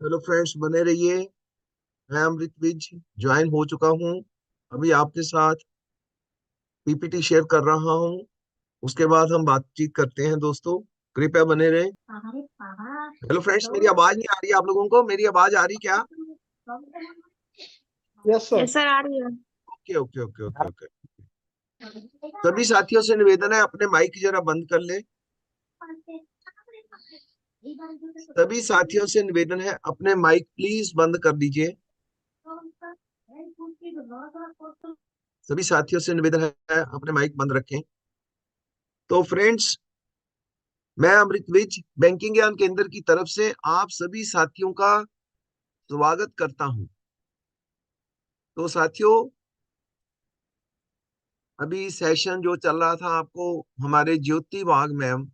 Hello friends, बने रहिए। मैं अमृत विज ज्वाइन हो चुका हूँ। अभी आपके साथ पीपीटी शेयर कर रहा हूँ। उसके बाद हम बातचीत करते हैं दोस्तों। कृपया बने रहे। हेलो फ्रेंड्स, मेरी आवाज नहीं आ रही है आप लोगों को? मेरी आवाज आ रही क्या? Yes sir. यस सर, आ रही है। Okay okay okay okay okay. सभी साथियों से निवेदन है, अपने माइक जरा बंद कर ले। सभी साथियों से निवेदन है, अपने माइक प्लीज बंद कर दीजिए। सभी साथियों से निवेदन है, अपने माइक बंद रखें। तो फ्रेंड्स, मैं अमृत विज बैंकिंग ज्ञान केंद्र की तरफ से आप सभी साथियों का स्वागत करता हूं। तो साथियों, अभी सेशन जो चल रहा था, आपको हमारे ज्योति वाघ मैम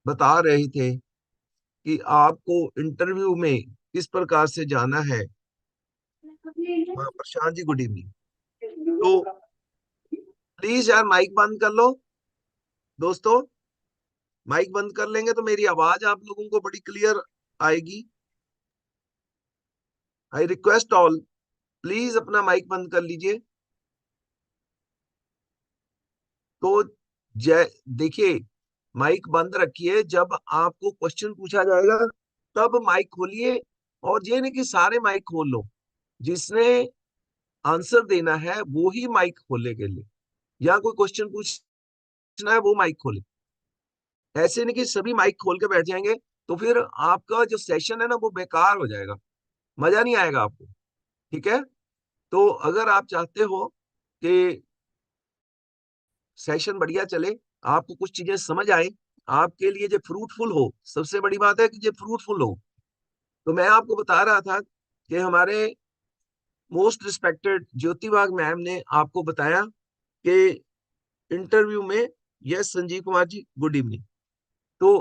बता रहे थे कि आपको इंटरव्यू में किस प्रकार से जाना है। हाँ, प्रशांत जी, गुड इवनिंग। तो प्लीज यार माइक बंद कर लो दोस्तों। माइक बंद कर लेंगे तो मेरी आवाज आप लोगों को बड़ी क्लियर आएगी। आई रिक्वेस्ट ऑल, प्लीज अपना माइक बंद कर लीजिए। तो जय देखिए, माइक बंद रखिए। जब आपको क्वेश्चन पूछा जाएगा तब माइक खोलिए। और ये नहीं कि सारे माइक खोल लो। जिसने आंसर देना है वो ही माइक खोले के लिए, या कोई क्वेश्चन पूछना है वो माइक खोले। ऐसे नहीं कि सभी माइक खोल के बैठ जाएंगे, तो फिर आपका जो सेशन है ना वो बेकार हो जाएगा, मजा नहीं आएगा आपको। ठीक है? तो अगर आप चाहते हो कि सेशन बढ़िया चले, आपको कुछ चीजें समझ आए, आपके लिए जो फ्रूटफुल हो, सबसे बड़ी बात है कि जो फ्रूटफुल हो। तो मैं आपको बता रहा था कि हमारे मोस्ट रिस्पेक्टेड ज्योति वाघ मैम ने आपको बताया कि इंटरव्यू में, yes Sanjeev Kumar ji, good evening. तो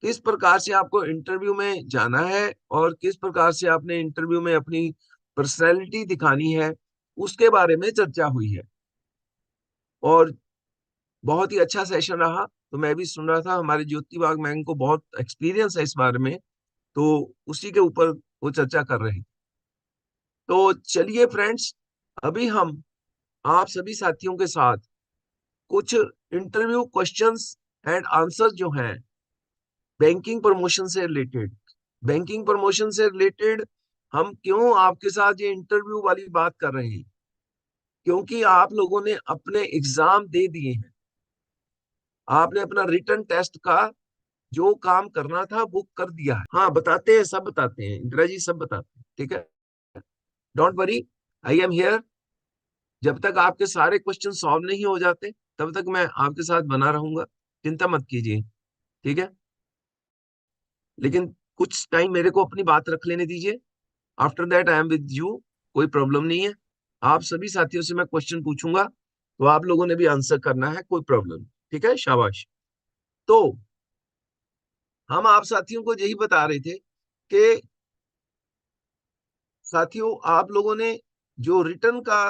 किस प्रकार से आपको इंटरव्यू में जाना है और किस प्रकार से आपने इंटरव्यू में अपनी पर्सनैलिटी दिखानी है, उसके बारे में चर्चा हुई है। और बहुत ही अच्छा सेशन रहा। तो मैं भी सुन रहा था, हमारे ज्योति बाग मैम को बहुत एक्सपीरियंस है इस बारे में, तो उसी के ऊपर वो चर्चा कर रहे हैं। तो चलिए फ्रेंड्स, अभी हम आप सभी साथियों के साथ कुछ इंटरव्यू क्वेश्चंस एंड आंसर्स जो हैं बैंकिंग प्रमोशन से रिलेटेड, बैंकिंग प्रमोशन से रिलेटेड हम क्यों आपके साथ ये इंटरव्यू वाली बात कर रहे हैं, क्योंकि आप लोगों ने अपने एग्जाम दे दिए हैं। आपने अपना रिटन टेस्ट का जो काम करना था वो कर दिया है। हाँ, बताते हैं, सब बताते हैं, इंदिरा जी सब बताते हैं। ठीक है, don't worry, I am here. जब तक आपके सारे क्वेश्चन सॉल्व नहीं हो जाते तब तक मैं आपके साथ बना रहूंगा, चिंता मत कीजिए। ठीक है? लेकिन कुछ टाइम मेरे को अपनी बात रख लेने दीजिए। After that I am with you. कोई प्रॉब्लम नहीं है। आप सभी साथियों से मैं क्वेश्चन पूछूंगा, तो आप लोगों ने भी आंसर करना है, कोई प्रॉब्लम नहीं। ठीक है, शाबाश। तो हम आप साथियों को यही बता रहे थे कि साथियों, आप लोगों ने जो रिटर्न का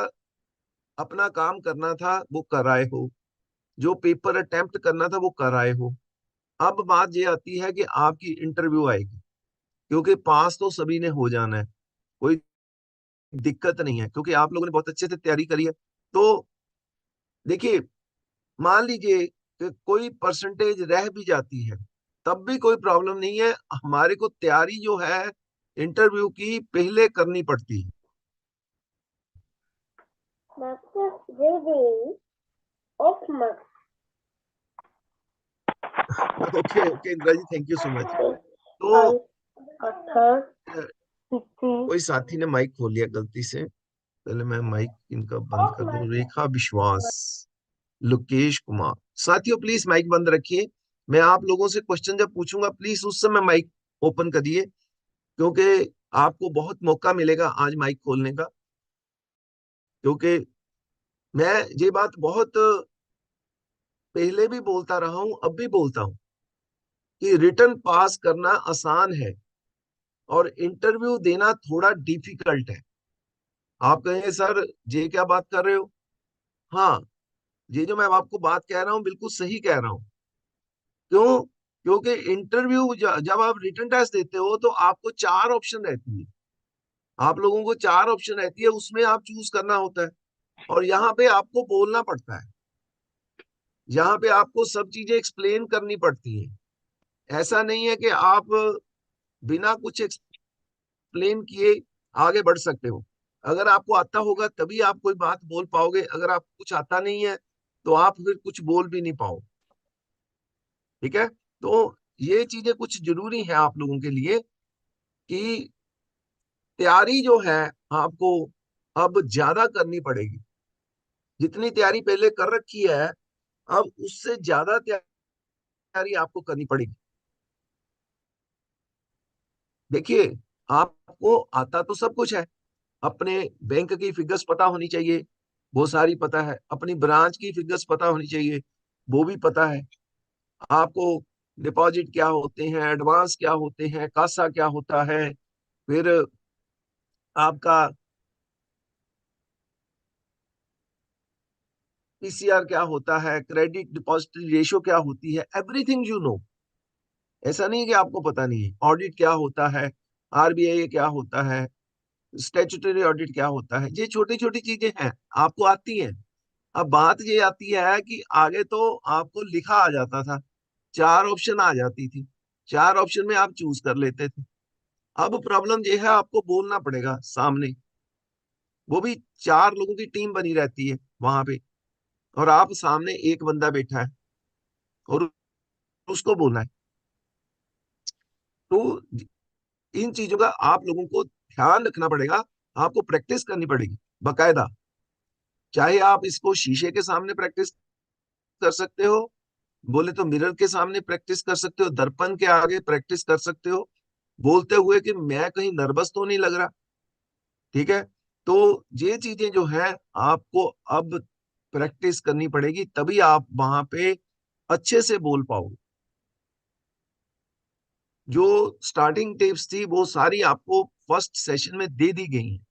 अपना काम करना था वो कर आए हो, जो पेपर अटेम्प्ट करना था वो कर आए हो। अब बात ये आती है कि आपकी इंटरव्यू आएगी, क्योंकि पास तो सभी ने हो जाना है, कोई दिक्कत नहीं है, क्योंकि आप लोगों ने बहुत अच्छे से तैयारी करी है। तो देखिए, मान लीजिए कि कोई परसेंटेज रह भी जाती है, तब भी कोई प्रॉब्लम नहीं है। हमारे को तैयारी जो है इंटरव्यू की पहले करनी पड़ती है। Okay okay Indira ji, thank you so much. तो अ, कोई साथी ने माइक खोल लिया गलती से। पहले मैं माइक इनका बंद कर दूं। रेखा विश्वास, लोकेश कुमार, साथियों प्लीज माइक बंद रखिए। मैं आप लोगों से क्वेश्चन जब पूछूंगा प्लीज उस समय माइक ओपन करिए, क्योंकि आपको बहुत मौका मिलेगा आज माइक खोलने का। क्योंकि मैं ये बात बहुत पहले भी बोलता रहा हूं, अब भी बोलता हूं कि रिटर्न पास करना आसान है और इंटरव्यू देना थोड़ा डिफिकल्ट है। आप कहेंगे सर ये क्या बात कर रहे हो? हाँ, ये जो मैं आपको बात कह रहा हूँ बिल्कुल सही कह रहा हूँ। क्यों? क्योंकि इंटरव्यू जब आप रिटन टेस्ट देते हो तो आपको 4 ऑप्शन रहती है, आप लोगों को 4 ऑप्शन रहती है, उसमें आप चूज करना होता है। और यहाँ पे आपको बोलना पड़ता है, यहाँ पे आपको सब चीजें एक्सप्लेन करनी पड़ती है। ऐसा नहीं है कि आप बिना कुछ एक्सप्लेन किए आगे बढ़ सकते हो। अगर आपको आता होगा तभी आप कोई बात बोल पाओगे, अगर आपको कुछ आता नहीं है तो आप फिर कुछ बोल भी नहीं पाओ। ठीक है, तो ये चीजें कुछ जरूरी है आप लोगों के लिए कि तैयारी जो है आपको अब ज्यादा करनी पड़ेगी। जितनी तैयारी पहले कर रखी है, अब उससे ज्यादा तैयारी आपको करनी पड़ेगी। देखिए, आपको आता तो सब कुछ है, अपने बैंक की फिगर्स पता होनी चाहिए, वो सारी पता है। अपनी ब्रांच की फिगर्स पता होनी चाहिए, वो भी पता है। आपको डिपॉजिट क्या होते हैं, एडवांस क्या होते हैं, कासा क्या होता है, फिर आपका पीसीआर क्या होता है, क्रेडिट डिपॉजिट रेशियो क्या होती है, एवरीथिंग यू नो। ऐसा नहीं है कि आपको पता नहीं है। ऑडिट क्या होता है, आरबीआई क्या होता है, स्टेचुटरी ऑडिट क्या होता है, ये छोटी छोटी चीजें हैं, आपको आती हैं। अब बात ये आती है कि आगे तो आपको लिखा आ जाता था, 4 ऑप्शन आ जाती थी, 4 ऑप्शन में आप चूज कर लेते थे। अब प्रॉब्लम ये है, आपको बोलना पड़ेगा सामने, वो भी 4 लोगों की टीम बनी रहती है वहां पे, और आप सामने एक बंदा बैठा है और उसको बोलना है। तो इन चीजों का आप लोगों को ध्यान रखना पड़ेगा, आपको प्रैक्टिस करनी पड़ेगी बकायदा। चाहे आप इसको शीशे के सामने प्रैक्टिस कर सकते हो, बोले तो मिरर के सामने प्रैक्टिस कर सकते हो, दर्पण के आगे प्रैक्टिस कर सकते हो, बोलते हुए कि मैं कहीं नर्वस तो नहीं लग रहा। ठीक है, तो ये चीजें जो है आपको अब प्रैक्टिस करनी पड़ेगी, तभी आप वहां पे अच्छे से बोल पाओगे। जो स्टार्टिंग टिप्स थी वो सारी आपको फर्स्ट सेशन में दे दी गई हैं,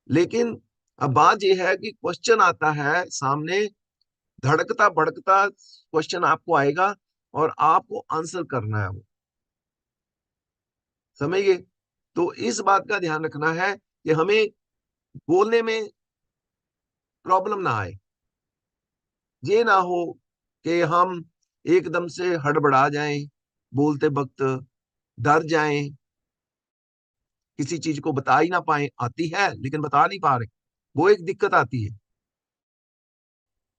लेकिन अब बात यह है कि क्वेश्चन आता है सामने, धड़कता भड़कता क्वेश्चन आपको आएगा और आपको आंसर करना है वो, समझ गए? तो इस बात का ध्यान रखना है कि हमें बोलने में प्रॉब्लम ना आए। ये ना हो कि हम एकदम से हड़बड़ा जाएं, बोलते वक्त डर जाएं, किसी चीज को बता ही ना पाए, आती है लेकिन बता नहीं पा रहे, वो एक दिक्कत आती है।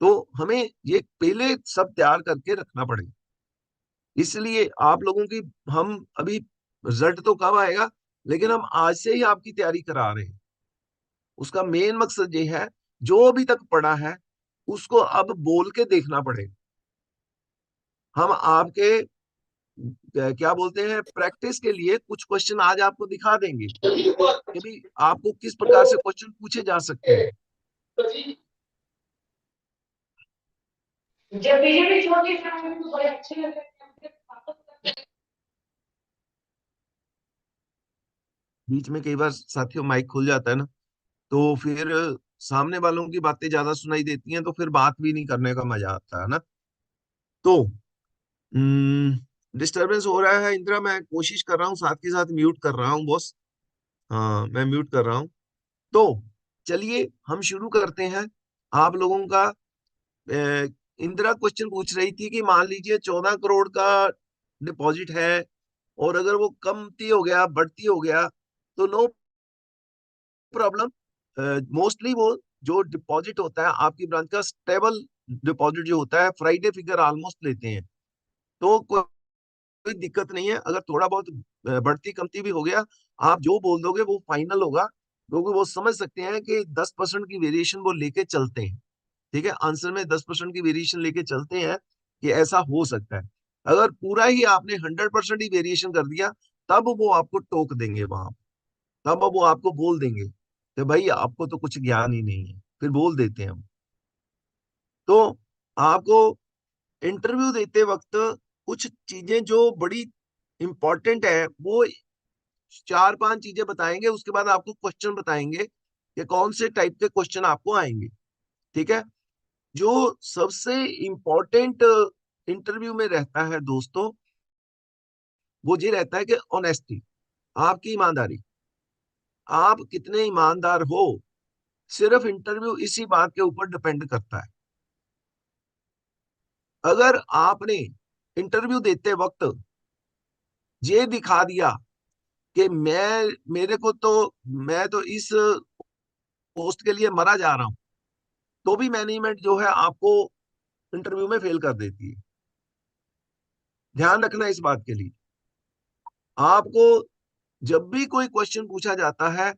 तो हमें ये पहले सब तैयार करके रखना पड़ेगा। इसलिए आप लोगों की, हम अभी रिजल्ट तो कब आएगा, लेकिन हम आज से ही आपकी तैयारी करा रहे हैं। उसका मेन मकसद ये है, जो अभी तक पढ़ा है उसको अब बोल के देखना पड़ेगा। हम आपके क्या बोलते हैं, प्रैक्टिस के लिए कुछ क्वेश्चन आज आपको दिखा देंगे कि भी आपको किस प्रकार से क्वेश्चन पूछे जा सकते हैं। जब बीजेपी छोटी तो बड़े अच्छे लगे। बीच में कई बार साथियों माइक खुल जाता है ना, तो फिर सामने वालों की बातें ज्यादा सुनाई देती हैं, तो फिर बात भी नहीं करने का मजा आता है ना। तो डिस्टरबेंस हो रहा है इंदिरा, मैं कोशिश कर रहा हूँ, साथ के साथ म्यूट कर रहा हूँ बॉस। हाँ, मैं म्यूट कर रहा हूँ। तो चलिए हम शुरू करते हैं आप लोगों का। इंदिरा क्वेश्चन पूछ रही थी कि मान लीजिए 14 करोड़ का डिपॉजिट है, और अगर वो कमती हो गया, बढ़ती हो गया, तो नो प्रॉब्लम। मोस्टली वो जो डिपॉजिट होता है आपकी ब्रांच का, स्टेबल डिपॉजिट जो होता है, फ्राइडे फिगर ऑलमोस्ट लेते हैं, तो कोई दिक्कत नहीं है। अगर थोड़ा बहुत बढ़ती कमती भी हो गया, आप जो बोल दोगे वो फाइनल होगा, क्योंकि वो समझ सकते हैं कि 10% की वेरिएशन वो लेके चलते हैं। ठीक है, आंसर में 10% की वेरिएशन लेके चलते हैं कि ऐसा हो सकता है। अगर पूरा ही आपने 100% ही वेरिएशन कर दिया, तब वो आपको टोक देंगे वहां, तब वो आपको बोल देंगे कि भाई आपको तो कुछ ज्ञान ही नहीं है, फिर बोल देते हैं हम। तो आपको इंटरव्यू देते वक्त कुछ चीजें जो बड़ी इंपॉर्टेंट है, वो 4-5 चीजें बताएंगे, उसके बाद आपको क्वेश्चन बताएंगे कि कौन से टाइप के क्वेश्चन आपको आएंगे। ठीक है, जो सबसे इंपॉर्टेंट इंटरव्यू में रहता है दोस्तों, वो ये रहता है कि ऑनेस्टी, आपकी ईमानदारी, आप कितने ईमानदार हो, सिर्फ इंटरव्यू इसी बात के ऊपर डिपेंड करता है। अगर आपने इंटरव्यू देते वक्त ये दिखा दिया कि मेरे को तो, मैं तो इस पोस्ट के लिए मरा जा रहा हूं, तो भी मैनेजमेंट जो है आपको इंटरव्यू में फेल कर देती है। ध्यान रखना इस बात के लिए। आपको जब भी कोई क्वेश्चन पूछा जाता है,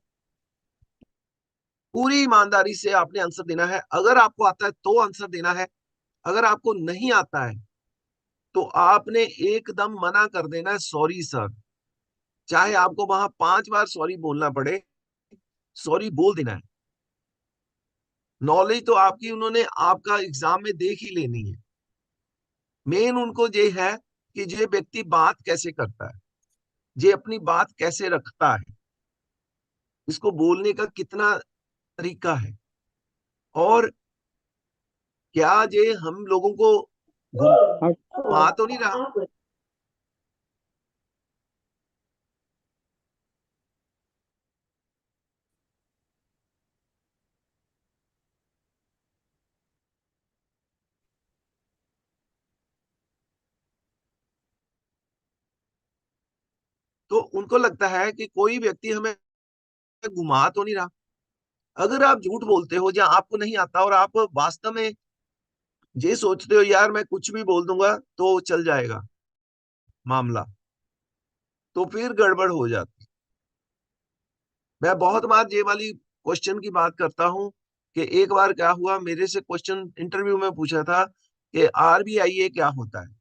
पूरी ईमानदारी से आपने आंसर देना है। अगर आपको आता है तो आंसर देना है, अगर आपको नहीं आता है तो आपने एकदम मना कर देना है, सॉरी सर। चाहे आपको वहां 5 बार सॉरी बोलना पड़े, सॉरी बोल देना है। नॉलेज तो आपकी उन्होंने आपका एग्जाम में देख ही लेनी है। मेन उनको ये है कि ये व्यक्ति बात कैसे करता है, ये अपनी बात कैसे रखता है, इसको बोलने का कितना तरीका है, और क्या ये हम लोगों को घुमा तो नहीं रहा। तो उनको लगता है कि कोई व्यक्ति हमें घुमा तो नहीं रहा। अगर आप झूठ बोलते हो या आपको नहीं आता और आप वास्तव में ये सोचते हो यार मैं कुछ भी बोल दूंगा तो चल जाएगा मामला, तो फिर गड़बड़ हो जाती। मैं बहुत बार ये वाली क्वेश्चन की बात करता हूँ कि एक बार क्या हुआ, मेरे से क्वेश्चन इंटरव्यू में पूछा था कि आरबीआईए क्या होता है।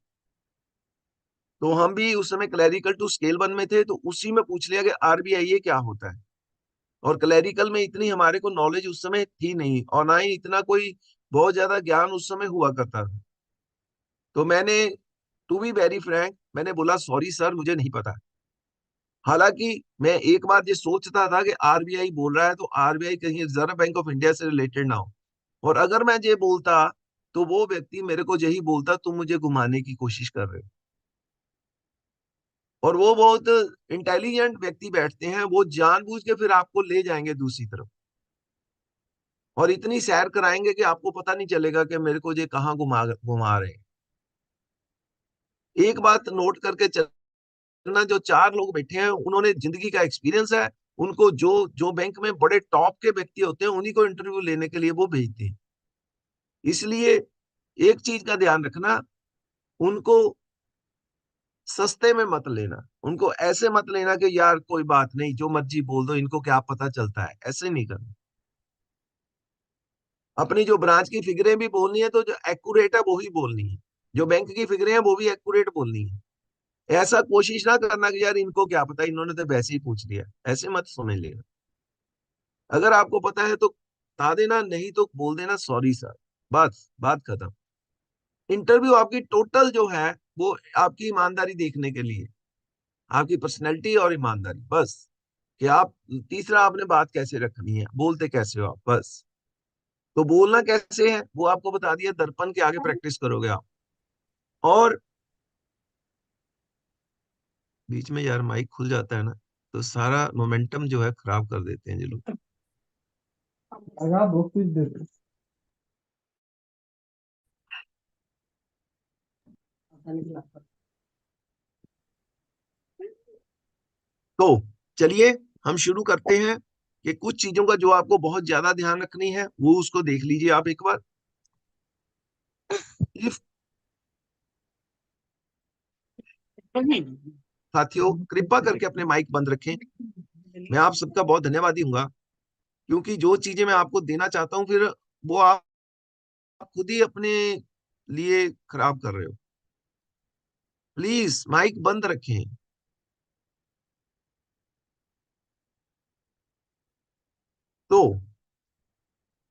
तो हम भी उस समय क्लैरिकल टू स्केल 1 में थे, तो उसी में पूछ लिया कि आरबीआईए क्या होता है। और क्लैरिकल में इतनी हमारे को नॉलेज उस समय थी नहीं, और ना ही इतना कोई बहुत ज्यादा ज्ञान उस समय हुआ करता था। तो मैंने, टू बी वेरी फ्रैंक, मैंने बोला सॉरी सर मुझे नहीं पता। हालांकि मैं एक बार ये सोचता था कि आरबीआई बोल रहा है तो आरबीआई कहीं रिजर्व बैंक ऑफ इंडिया से रिलेटेड ना हो, और अगर मैं ये बोलता तो वो व्यक्ति मेरे को यही बोलता तुम मुझे घुमाने की कोशिश कर रहे हो। और वो बहुत इंटेलिजेंट व्यक्ति बैठते हैं, वो जानबूझ के फिर आपको ले जाएंगे दूसरी तरफ और इतनी सैर कराएंगे कि आपको पता नहीं चलेगा कि मेरे को ये कहाँ घुमा घुमा रहे हैं। एक बात नोट करके चलना, जो 4 लोग बैठे हैं उन्होंने जिंदगी का एक्सपीरियंस है। उनको जो जो बैंक में बड़े टॉप के व्यक्ति होते हैं उन्हीं को इंटरव्यू लेने के लिए वो भेजते हैं। इसलिए एक चीज का ध्यान रखना, उनको सस्ते में मत लेना, उनको ऐसे मत लेना कि यार कोई बात नहीं जो मर्जी बोल दो, इनको क्या पता चलता है, ऐसे नहीं करना। अपनी जो ब्रांच की फिगरें भी बोलनी है तो जो एक्यूरेट है वो ही बोलनी है, जो बैंक की फिगरें हैं वो भी एक्यूरेट बोलनी है। ऐसा कोशिश ना करना कि यार इनको क्या पता, इन्होंने तो वैसे ही पूछ लिया, ऐसे मत समझ लेना। अगर आपको पता है तो बता देना, नहीं तो बोल देना सॉरी सर, बस बात खत्म। इंटरव्यू आपकी टोटल जो है वो आपकी ईमानदारी देखने के लिए, आपकी पर्सनैलिटी और ईमानदारी, बस। कि आप, तीसरा आपने बात कैसे रखनी है, बोलते कैसे हो आप, बस। तो बोलना कैसे है वो आपको बता दिया, दर्पण के आगे प्रैक्टिस करोगे आप। और बीच में यार माइक खुल जाता है ना, तो सारा मोमेंटम जो है खराब कर देते हैं ये लोग। तो चलिए हम शुरू करते हैं कि कुछ चीजों का जो आपको बहुत ज्यादा ध्यान रखनी है वो उसको देख लीजिए आप एक बार। इफ, साथियों कृपा करके अपने माइक बंद रखें। मैं आप सबका बहुत धन्यवादी हूँ, क्योंकि जो चीजें मैं आपको देना चाहता हूँ फिर वो आप खुद ही अपने लिए खराब कर रहे हो। प्लीज माइक बंद रखें। तो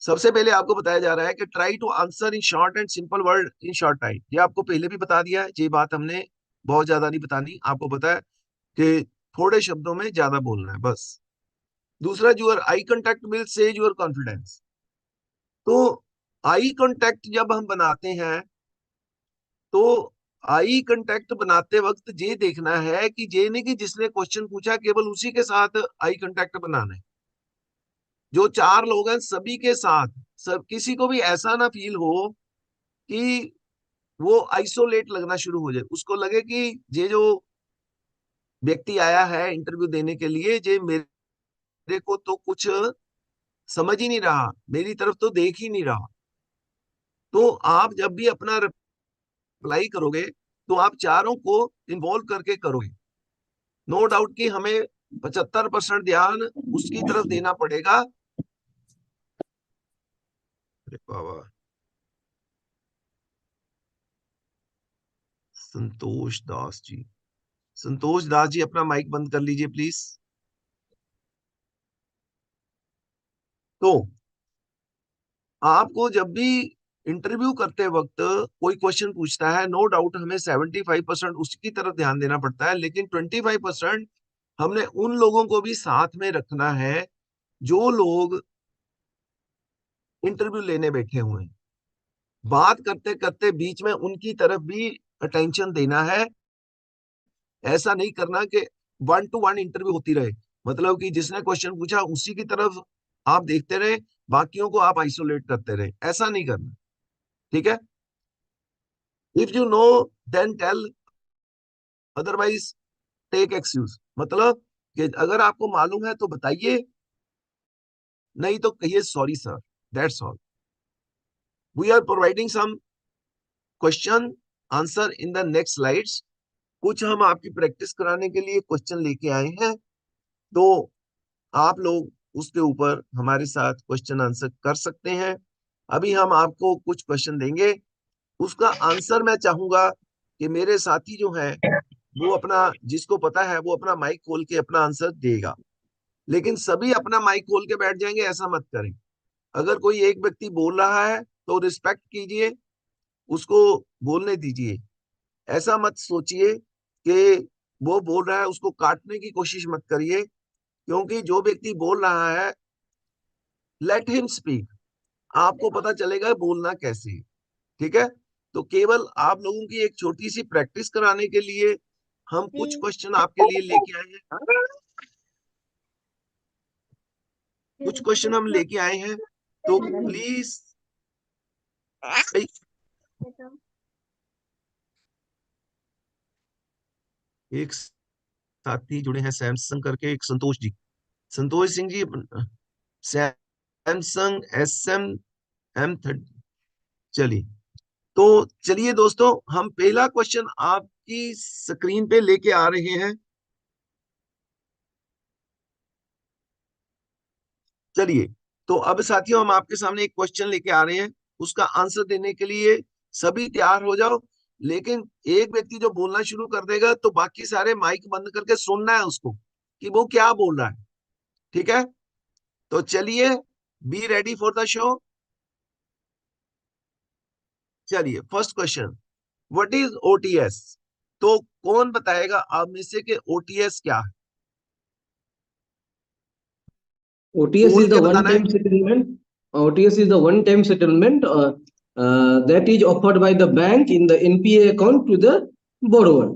सबसे पहले आपको बताया जा रहा है कि try to answer in short and simple word in short time. ये आपको पहले भी बता दिया है, ये बात हमने बहुत ज्यादा नहीं बतानी, आपको पता है कि थोड़े शब्दों में ज्यादा बोलना है, बस। दूसरा, your eye contact will says your confidence. तो आई कांटेक्ट जब हम बनाते हैं तो आई कांटेक्ट बनाते वक्त ये देखना है कि ये नहीं कि जिसने क्वेश्चन पूछा केवल उसी के साथ आई कांटेक्ट बनाना है। जो चार लोग हैं सभी के साथ, सब किसी को भी ऐसा ना फील हो कि वो आइसोलेट लगना शुरू हो जाए, उसको लगे कि ये जो व्यक्ति आया है इंटरव्यू देने के लिए ये मेरे को तो कुछ समझ ही नहीं रहा, मेरी तरफ तो देख ही नहीं रहा। तो आप जब भी अपना रिप्लाई करोगे तो आप चारों को इन्वॉल्व करके करोगे। नो डाउट कि हमें 75% ध्यान उसकी तरफ देना पड़ेगा। अरे बाबा, संतोष दास जी, संतोष दास जी अपना माइक बंद कर लीजिए प्लीज। तो आपको जब भी इंटरव्यू करते वक्त कोई क्वेश्चन पूछता है, नो डाउट हमें 75% उसकी तरफ ध्यान देना पड़ता है, लेकिन 25% हमने उन लोगों को भी साथ में रखना है जो लोग इंटरव्यू लेने बैठे हुए हैं। बात करते करते बीच में उनकी तरफ भी अटेंशन देना है। ऐसा नहीं करना कि 1-to-1 इंटरव्यू होती रहे, मतलब कि जिसने क्वेश्चन पूछा उसी की तरफ आप देखते रहे, बाकियों को आप आइसोलेट करते रहे, ऐसा नहीं करना। ठीक है? If you know then tell, otherwise take excuse. मतलब कि अगर आपको मालूम है तो बताइए, नहीं तो कहिए sorry sir, that's all. We are providing some question answer in the next slides. कुछ हम आपकी प्रैक्टिस कराने के लिए क्वेश्चन लेके आए हैं, तो आप लोग उसके ऊपर हमारे साथ क्वेश्चन आंसर कर सकते हैं। अभी हम आपको कुछ क्वेश्चन देंगे, उसका आंसर मैं चाहूंगा कि मेरे साथी जो है वो अपना, जिसको पता है वो अपना माइक खोल के अपना आंसर देगा। लेकिन सभी अपना माइक खोल के बैठ जाएंगे, ऐसा मत करें। अगर कोई एक व्यक्ति बोल रहा है तो रिस्पेक्ट कीजिए, उसको बोलने दीजिए। ऐसा मत सोचिए कि वो बोल रहा है उसको काटने की कोशिश मत करिए, क्योंकि जो व्यक्ति बोल रहा है लेट हिम स्पीक, आपको पता चलेगा बोलना कैसे है। ठीक है? तो केवल आप लोगों की एक छोटी सी प्रैक्टिस कराने के लिए हम कुछ क्वेश्चन आपके लिए लेके आए हैं, कुछ क्वेश्चन हम लेके आए हैं, तो प्लीज। एक साथी जुड़े हैं सैमसंग करके, एक Santosh ji, Santosh Singh ji, Samsung SM M30। चलिए, तो चलिए दोस्तों, हम पहला क्वेश्चन आपकी स्क्रीन पे लेके आ रहे हैं। चलिए, तो अब साथियों हम आपके सामने एक क्वेश्चन लेके आ रहे हैं, उसका आंसर देने के लिए सभी तैयार हो जाओ। लेकिन एक व्यक्ति जो बोलना शुरू कर देगा तो बाकी सारे माइक बंद करके सुनना है उसको कि वो क्या बोल रहा है। ठीक है? तो चलिए, be ready for the show. चलिए, first question, what is OTS? तो कौन बताएगा आप में से कि OTS क्या है? OTS बोल is के the बताना है। one-time settlement. OTS is the one-time settlement that is offered by the bank in the NPA account to the borrower.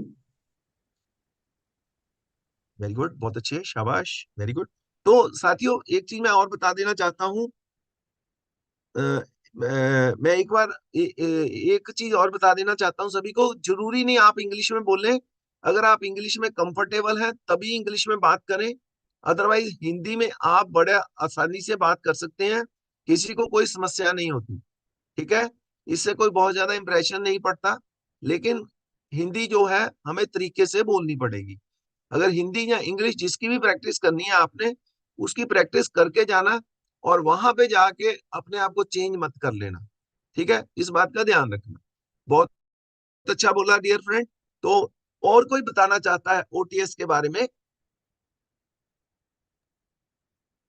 Very good, बहुत अच्छे, शाबाश, वेरी गुड। तो साथियों एक चीज मैं और बता देना चाहता हूँ। मैं एक बार एक चीज और बता देना चाहता हूँ सभी को, जरूरी नहीं आप इंग्लिश में बोलें। अगर आप इंग्लिश में कंफर्टेबल हैं तभी इंग्लिश में बात करें, अदरवाइज हिंदी में आप बड़े आसानी से बात कर सकते हैं, किसी को कोई समस्या नहीं होती। ठीक है? इससे कोई बहुत ज्यादा इंप्रेशन नहीं पड़ता, लेकिन हिंदी जो है हमें तरीके से बोलनी पड़ेगी। अगर हिंदी या इंग्लिश जिसकी भी प्रैक्टिस करनी है आपने, उसकी प्रैक्टिस करके जाना, और वहां पे जाके अपने आप को चेंज मत कर लेना। ठीक है? इस बात का ध्यान रखना। बहुत अच्छा बोला डियर फ्रेंड। तो और कोई बताना चाहता है OTS के बारे में?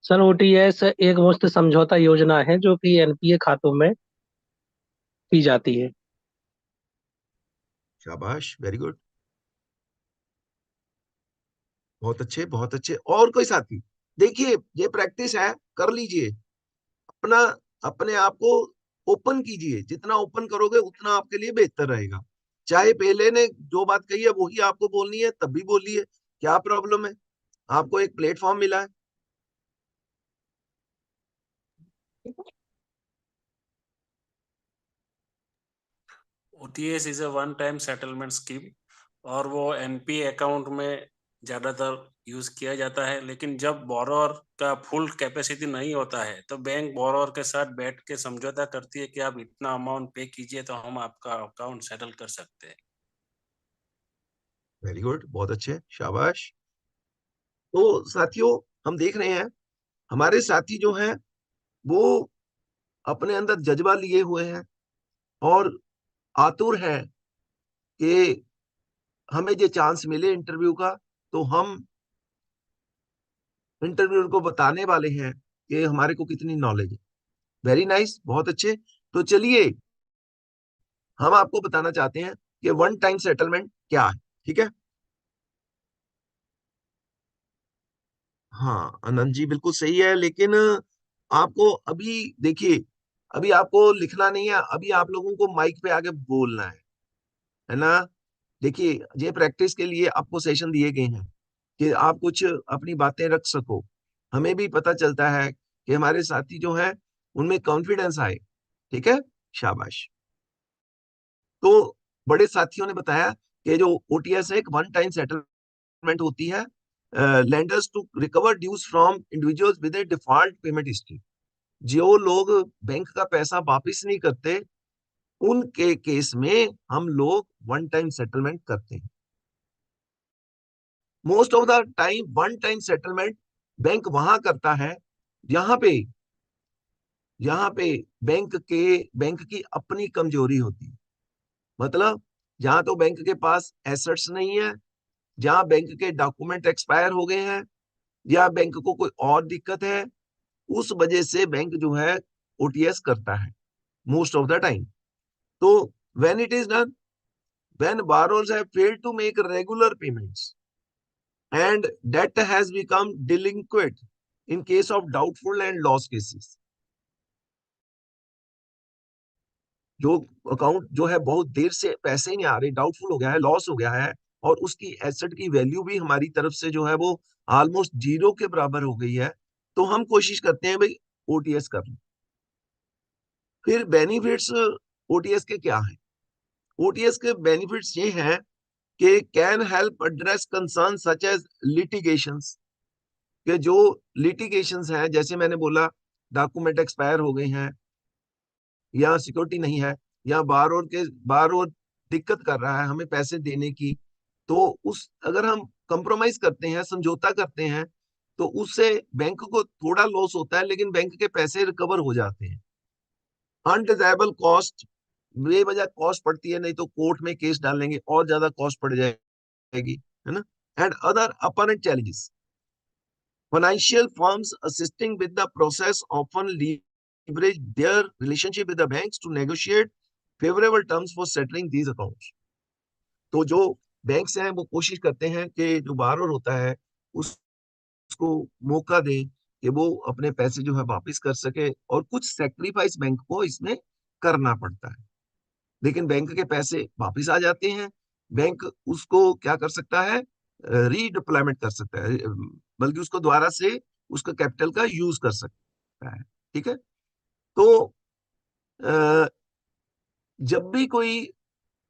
सर OTS एक मुश्त समझौता योजना है जो कि NPA खातों में की जाती है। शाबाश, वेरी गुड, बहुत अच्छे, बहुत अच्छे। और कोई साथी? देखिए, ये प्रैक्टिस है, कर लीजिए। अपना, अपने आप को ओपन कीजिए, जितना ओपन करोगे उतना आपके लिए बेहतर रहेगा। चाहे पहले ने जो बात कही है वही आपको बोलनी है, तब भी बोलिए, क्या प्रॉब्लम है? आपको एक प्लेटफॉर्म मिला है। OTS is a one time settlement scheme और वो एनपीए अकाउंट में ज्यादातर यूज किया जाता है, लेकिन जब बोरोअर का फुल कैपेसिटी नहीं होता है तो बैंक बोरोअर के साथ बैठ के समझौता करती है कि आप इतना अमाउंट पे कीजिए तो हम आपका अकाउंट सेटल कर सकते हैं। वेरी गुड, बहुत अच्छे, शाबाश। तो साथियों, हम देख रहे हैं हमारे साथी जो हैं वो अपने अंदर जज्बा लिए हुए हैं और आतुर हैं कि हमें जो चांस मिले इंटरव्यू का, तो हम इंटरव्यूअर को बताने वाले हैं कि हमारे को कितनी नॉलेज है। वेरी नाइस, बहुत अच्छे। तो चलिए, हम आपको बताना चाहते हैं कि वन टाइम सेटलमेंट क्या है। ठीक है, हाँ आनंद जी, बिल्कुल सही है, लेकिन आपको अभी देखिए, अभी आपको लिखना नहीं है, अभी आप लोगों को माइक पे आके बोलना है ना। देखिए, ये प्रैक्टिस के लिए आपको सेशन दिए गए हैं कि आप कुछ अपनी बातें रख सको। हमें भी पता चलता है कि हमारे साथी जो हैं उनमें कॉन्फिडेंस आए। ठीक है, शाबाश। तो बड़े साथियों ने बताया कि जो ओटीएस है एक वन टाइम सेटलमेंट होती है, lenders to recover dues from individuals with a default payment history. जो लोग बैंक का पैसा वापस नहीं करते, उनके केस में हम लोग वन टाइम सेटलमेंट करते हैं। Most of the time one time settlement bank वहां करता है जहां पे बैंक की अपनी कमजोरी होती है। मतलब जहां तो बैंक के पास एसेट्स नहीं है, जहां बैंक के डॉक्यूमेंट एक्सपायर हो गए हैं, या बैंक को कोई और दिक्कत है, उस वजह से बैंक जो है ओटीएस करता है मोस्ट ऑफ द टाइम। तो when it is done, when borrowers have failed to make regular payments and debt has become delinquent in case of doubtful and loss cases, जो अकाउंट जो है बहुत देर से पैसे नहीं आ रहे, डाउटफुल हो गया है, लॉस हो गया है, और उसकी एसेट की वैल्यू भी हमारी तरफ से जो है वो ऑलमोस्ट जीरो के बराबर हो गई है, तो हम कोशिश करते हैं भाई ओटीएस कर लें। फिर बेनिफिट्स ओटीएस के क्या हैं? ओटीएस के बेनिफिट्स ये हैं कि can help address concern such as litigations, कि जो लिटिगेशंस हैं, जैसे मैंने बोला डॉक्यूमेंट एक्सपायर हो गए हैं, या सिक्योरिटी नहीं है, या बार दिक्कत कर रहा है हमें पैसे देने की, तो उस अगर हम कंप्रोमाइज करते हैं, समझौता करते हैं, तो उससे बैंक को थोड़ा लॉस होता है, लेकिन बैंक के पैसे रिकवर हो जाते हैं। अनडिजायबल कॉस्ट, बेवजह कॉस्ट पड़ती है, नहीं तो कोर्ट में केस डाल लेंगे और ज्यादा कॉस्ट पड़ जाएगी, है ना। And other apparent challenges, financial firms assisting with the process often leverage their relationship with the banks to negotiate favorable terms for settling these accounts. तो जो बैंक्स हैं वो कोशिश करते हैं कि जो बारोर होता है उसको मौका दें कि वो अपने पैसे जो है वापस कर सके, और कुछ सेक्रीफाइस बैंक को इसमें करना पड़ता है, लेकिन बैंक के पैसे वापस आ जाते हैं। बैंक उसको क्या कर सकता है, रीडिप्लॉयमेंट कर सकता है, बल्कि उसको दोबारा से उसका कैपिटल का यूज कर सकता है। ठीक है, तो अ, जब भी कोई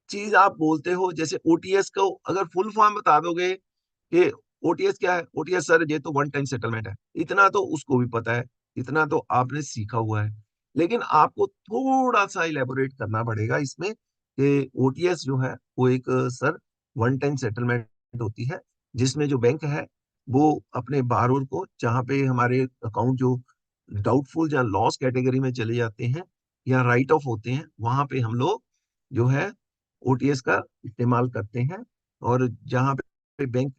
चीज आप बोलते हो, जैसे ओटीएस को अगर फुल फॉर्म बता दोगे कि ओटीएस क्या है, ओटीएस सर ये तो वन टाइम सेटलमेंट है, इतना तो उसको भी पता है, इतना तो आपने सीखा हुआ है, लेकिन आपको थोड़ा सा इलेबोरेट करना पड़ेगा इसमें कि ओटीएस जो है वो एक सर वन टाइम सेटलमेंट होती है, जिसमें जो बैंक है वो अपने बारोर को, जहाँ पे हमारे अकाउंट जो डाउटफुल या लॉस कैटेगरी में चले जाते हैं या राइट ऑफ होते हैं, वहां पे हम लोग जो है ओटीएस का इस्तेमाल करते हैं। और जहाँ पे बैंक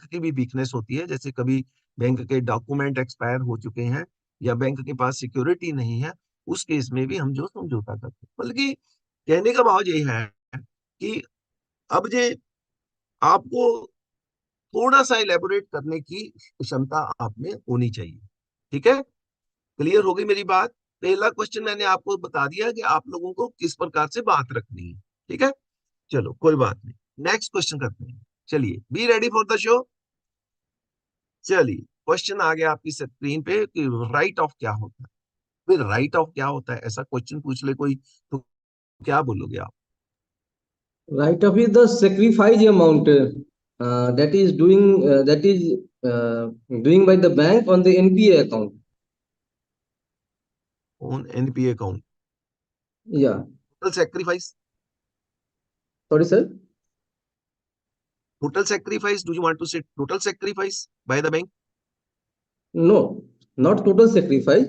की भी वीकनेस होती है, जैसे कभी बैंक के डॉक्यूमेंट एक्सपायर हो चुके हैं या बैंक के पास सिक्योरिटी नहीं है, उस केस में भी हम जो समझौता करते हैं। बल्कि कहने का भाव यही है कि अब जे आपको थोड़ा सा इलेबोरेट करने की क्षमता आप में होनी चाहिए। ठीक है, क्लियर हो गई मेरी बात? पहला क्वेश्चन मैंने आपको बता दिया कि आप लोगों को किस प्रकार से बात रखनी है। ठीक है, चलो कोई बात नहीं, नेक्स्ट क्वेश्चन करते हैं। चलिए, be ready for the show. चलिए, क्वेश्चन आ गया आपकी स्क्रीन पे कि राइट ऑफ क्या होता है। फिर राइट ऑफ क्या होता है, ऐसा क्वेश्चन पूछ ले कोई तो क्या बोलोगे आप? Write off is the sacrifice amount that is doing by the bank on the NPA account. On NPA account, Yeah. Total sacrifice. Sorry, sir. Total sacrifice, do you want to say total sacrifice by the bank? No, not total sacrifice.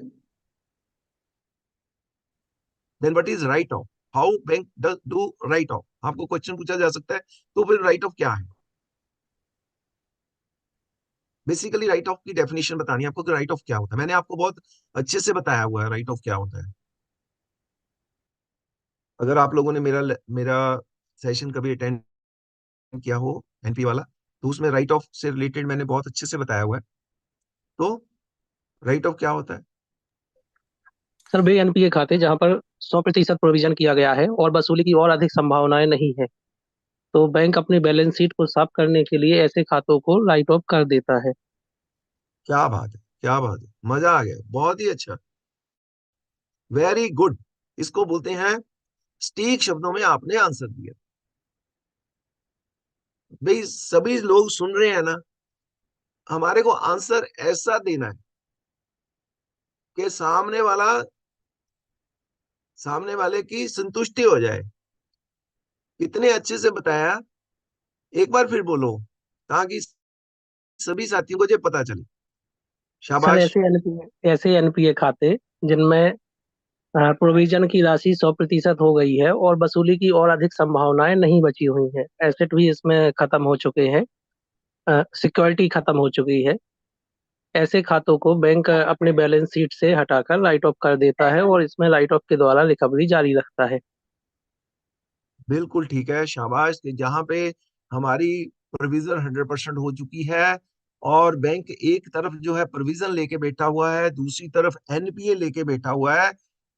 Then what is write off? How bank does do write off? आपको question पूछा जा सकता है, तो फिर right of क्या है? Basically right of की डेफिनेशन बतानी है आपको कि राइट ऑफ क्या होता है। मैंने आपको बहुत अच्छे से बताया हुआ है राइट ऑफ क्या होता है। अगर आप लोगों ने मेरा सेशन कभी अटेंड किया हो एनपी वाला, तो उसमें राइट ऑफ से रिलेटेड मैंने बहुत अच्छे से बताया हुआ है। तो राइट ऑफ क्या होता है? सर, वे एनपीए खाते जहां पर 100% प्रोविजन किया गया है और वसूली की और अधिक संभावनाएं नहीं है, तो बैंक अपनी बैलेंस शीट को साफ करने के लिए ऐसे खातों को राइट ऑफ कर देता है। क्या बात है, क्या बात है, मजा आ गया, बहुत ही अच्छा, वेरी गुड। इसको बोलते हैं, सटीक शब्दों में आपने आंसर दिया। भाई सभी लोग सुन रहे हैं ना, हमारे को आंसर ऐसा देना है कि सामने वाले की संतुष्टि हो जाए। इतने अच्छे से बताया, एक बार फिर बोलो ताकि सभी साथियों को ये पता चले। सर, शाबाश। ऐसे एनपीए खाते जिनमें प्रोविजन की राशि 100% हो गई है और वसूली की और अधिक संभावनाएं नहीं बची हुई हैं, एसेट भी इसमें खत्म हो चुके हैं, सिक्योरिटी खत्म हो चुकी है, ऐसे खातों को बैंक अपने बैलेंस शीट से हटाकर राइट ऑफ कर देता है और इसमें राइट ऑफ के द्वारा रिकवरी जारी रखता है। बिल्कुल ठीक है, शाबाश। कि जहां पे हमारी प्रोविजन 100% हो चुकी है और बैंक एक तरफ जो है प्रोविजन लेके बैठा हुआ है, दूसरी तरफ एनपीए लेके बैठा हुआ है,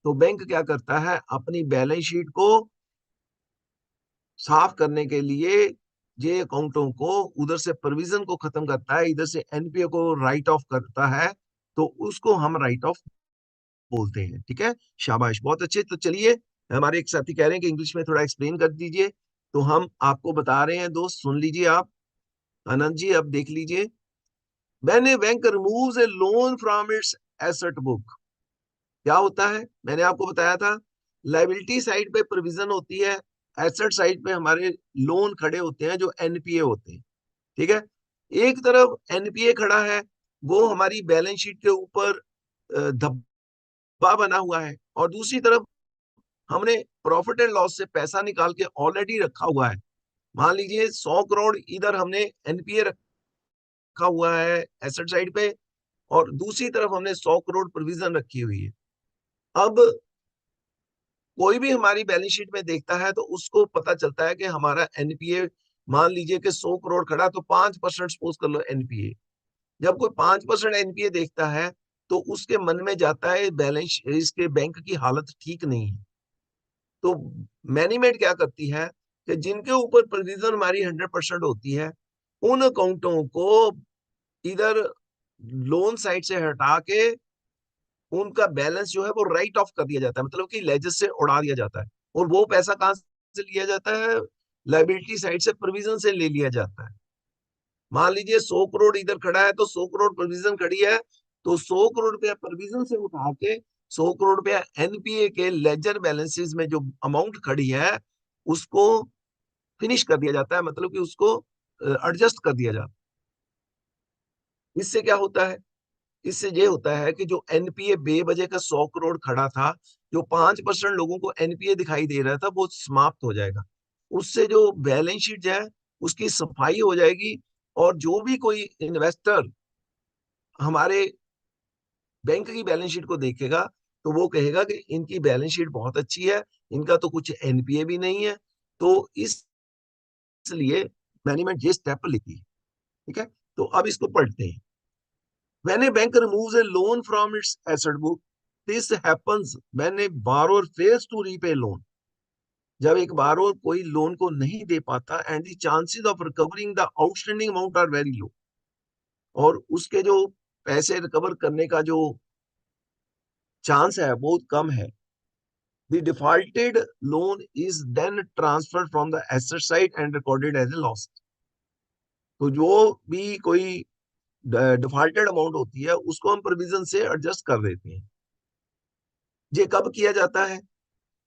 तो बैंक क्या करता है, अपनी बैलेंस शीट को साफ करने के लिए ये अकाउंटों को उधर से प्रोविजन को खत्म करता है, इधर से एनपीए को राइट ऑफ करता है, तो उसको हम राइट ऑफ बोलते हैं। ठीक है, शाबाश, बहुत अच्छे। तो चलिए, हमारे एक साथी कह रहे हैं कि इंग्लिश में थोड़ा एक्सप्लेन कर दीजिए, तो हम आपको बता रहे हैं। दोस्त सुन लीजिए आप, आनंद जी अब देख लीजिए। When a bank removes a loan from its asset book, क्या होता है? मैंने आपको बताया था, लाइबिलिटी साइड पे प्रोविजन होती है, एसेट साइड पे हमारे लोन खड़े होते हैं जो एनपीए होते हैं। ठीक है, एक तरफ एनपीए खड़ा है, वो हमारी बैलेंस शीट के ऊपर धब्बा बना हुआ है, और दूसरी तरफ हमने प्रॉफिट एंड लॉस से पैसा निकाल के ऑलरेडी रखा हुआ है। मान लीजिए 100 करोड़ इधर हमने एनपीए रखा हुआ है एसेट साइड पे, और दूसरी तरफ हमने 100 करोड़ प्रोविजन रखी हुई है। अब कोई भी हमारी बैलेंस शीट में देखता है तो उसको पता चलता है कि हमारा एनपीए, मान लीजिए कि 100 करोड़ खड़ा, तो 5% सपोज कर लो एनपीए। जब कोई 5% एनपीए देखता है तो उसके मन में जाता है बैलेंस इसके बैंक की हालत ठीक नहीं है। तो मैनेजमेंट क्या करती है कि जिनके ऊपर प्रोविजन हमारी 100% होती है, उन अकाउंटों को इधर लोन साइड से हटा के उनका बैलेंस जो है वो राइट ऑफ कर दिया जाता है, मतलब कि लेजर से उड़ा दिया जाता है। और वो पैसा कहां से लिया जाता है? लाइबिलिटी साइड से प्रोविजन से ले लिया जाता है। मान लीजिए 100 करोड़ इधर खड़ा है, तो 100 करोड़ प्रोविजन खड़ी है, तो 100 करोड़ रुपया प्रोविजन से उठा के 100 करोड़ रुपया एनपीए के लेजर बैलेंसेस में जो अमाउंट खड़ी है उसको फिनिश कर दिया जाता है, मतलब कि उसको एडजस्ट कर दिया जाता है। इससे क्या होता है? इससे ये होता है कि जो एनपीए बेवजह का 100 करोड़ खड़ा था, जो 5% लोगों को एनपीए दिखाई दे रहा था, वो समाप्त हो जाएगा। उससे जो बैलेंस शीट है उसकी सफाई हो जाएगी, और जो भी कोई इन्वेस्टर हमारे बैंक की बैलेंस शीट को देखेगा तो वो कहेगा कि इनकी बैलेंस शीट बहुत अच्छी है, इनका तो कुछ एनपीए भी नहीं है। तो इसलिए मैनेजमेंट ये स्टेप लेती है। ठीक है, तो अब इसको पढ़ते हैं। When a bank removes a loan from its asset book, this happens when a borrower fails to repay loan. जब एक बारोर कोई लोन को नहीं दे पाता and the chances of recovering the outstanding amount are very low, और उसके जो पैसे रिकवर करने का जो चांस है बहुत कम है, the defaulted loan is then transferred from the asset side and recorded as a loss. तो जो भी कोई डिफॉल्टेड अमाउंट होती है उसको हम प्रोविजन से एडजस्ट कर देते हैं। ये कब किया जाता है?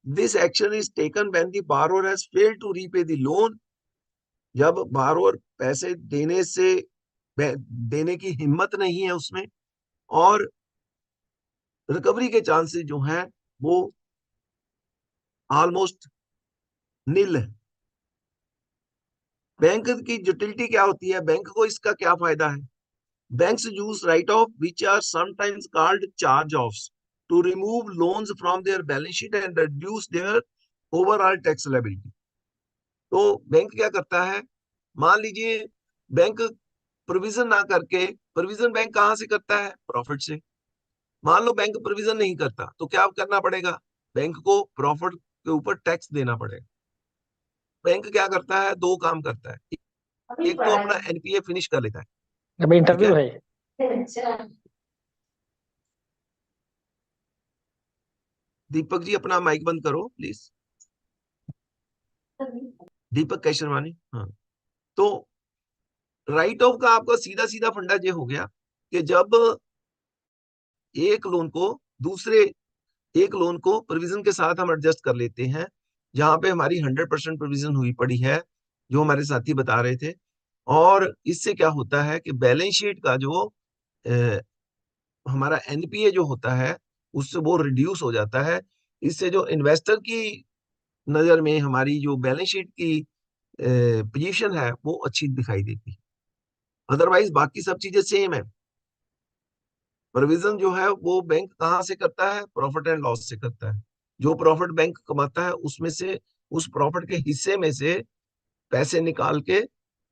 This action is taken when the borrower has failed to repay the loan, जब बारोर पैसे देने की हिम्मत नहीं है उसमें, और रिकवरी के चांसेस जो हैं वो ऑलमोस्ट नील है। बैंक की यूटिलिटी क्या होती है? बैंक को इसका क्या फायदा है? Banks use write-off, which are sometimes called charge-offs, to remove loans from their balance sheet and reduce their overall tax liability. तो बैंक क्या करता है? मान लीजिए बैंक प्रोविजन ना करके, प्रोविजन बैंक कहाँ से करता है? प्रॉफिट से। मान लो बैंक प्रोविजन नहीं करता तो क्या करना पड़ेगा? बैंक को प्रॉफिट के ऊपर टैक्स देना पड़ेगा। बैंक क्या करता है? दो काम करता है, एक तो अपना एनपीए फिनिश कर लेता है, अभी ठीक इंटरव्यू है? है। दीपक जी अपना माइक बंद करो प्लीज। दीपक कैशरवानी। हाँ, तो राइट ऑफ का आपका सीधा सीधा फंडा ये हो गया कि जब एक लोन को दूसरे एक लोन को प्रोविजन के साथ हम एडजस्ट कर लेते हैं, जहां पे हमारी 100% प्रोविजन हुई पड़ी है, जो हमारे साथी बता रहे थे, और इससे क्या होता है कि बैलेंस शीट का जो हमारा एनपीए जो होता है उससे वो रिड्यूस हो जाता है। इससे जो इन्वेस्टर की नजर में हमारी जो बैलेंस शीट की पोजीशन है वो अच्छी दिखाई देती है। अदरवाइज बाकी सब चीजें सेम है। प्रोविजन जो है वो बैंक कहाँ से करता है? प्रॉफिट एंड लॉस से करता है। जो प्रॉफिट बैंक कमाता है उसमें से, उस प्रॉफिट के हिस्से में से पैसे निकाल के,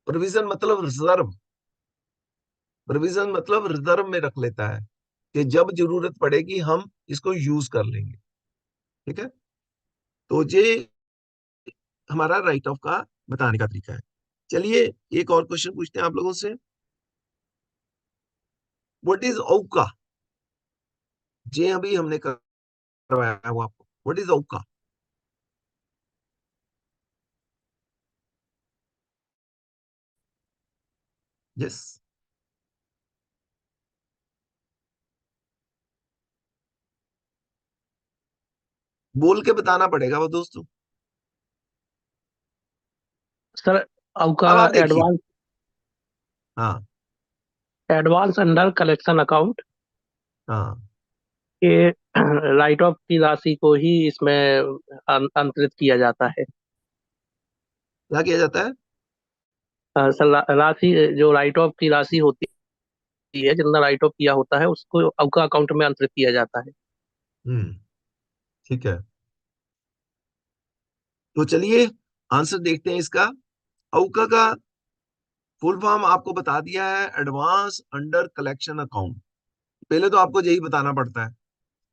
प्रोविजन मतलब रिजर्व, प्रोविजन मतलब रिजर्व में रख लेता है कि जब जरूरत पड़ेगी हम इसको यूज कर लेंगे, ठीक है? तो ये हमारा राइट ऑफ का बताने का तरीका है। चलिए एक और क्वेश्चन पूछते हैं आप लोगों से। What is औका? जे अभी हमने करवाया है वो आपको। What is औका? यस, बोल के बताना पड़ेगा वो दोस्तों। सर आपका अब आप देखिए, एडवांस हाँ एडवांस अंडर कलेक्शन अकाउंट हाँ, के राइट ऑफ की राशि को ही इसमें अंतरित किया जाता है। क्या किया जाता है? सर राशि जो राइट ऑफ की राशि होती है, जितना राइट ऑफ किया होता है उसको आपका अकाउंट में अंतरित किया जाता है। हम्म, ठीक है। तो चलिए आंसर देखते हैं इसका। औका का फुल फॉर्म आपको बता दिया है, एडवांस अंडर कलेक्शन अकाउंट। पहले तो आपको यही बताना पड़ता है।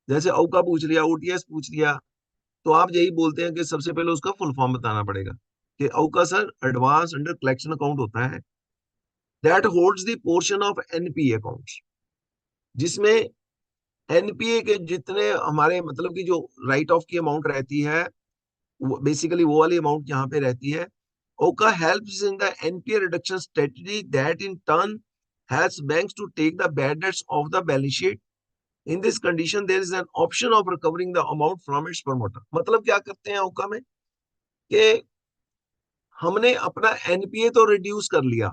जैसे औका पूछ लिया, ओटीएस पूछ लिया, तो आप यही बोलते हैं कि सबसे पहले उसका फुल फॉर्म बताना पड़ेगा कि औका सर एडवांस अंडर कलेक्शन अकाउंट होता है that holds the portion of NPA accounts, जिसमें एनपीए के जितने हमारे मतलब की जो राइट ऑफ की अमाउंट रहती है, बेसिकली वो वाली अमाउंट यहाँ पे रहती है। ओका helps in the NPA reduction strategy that in turn helps banks to take the bad debts off the balance sheet. In this condition, there is an option of recovering the amount from its promoter. मतलब क्या करते हैं ओका में कि हमने अपना NPA तो रिड्यूस कर लिया,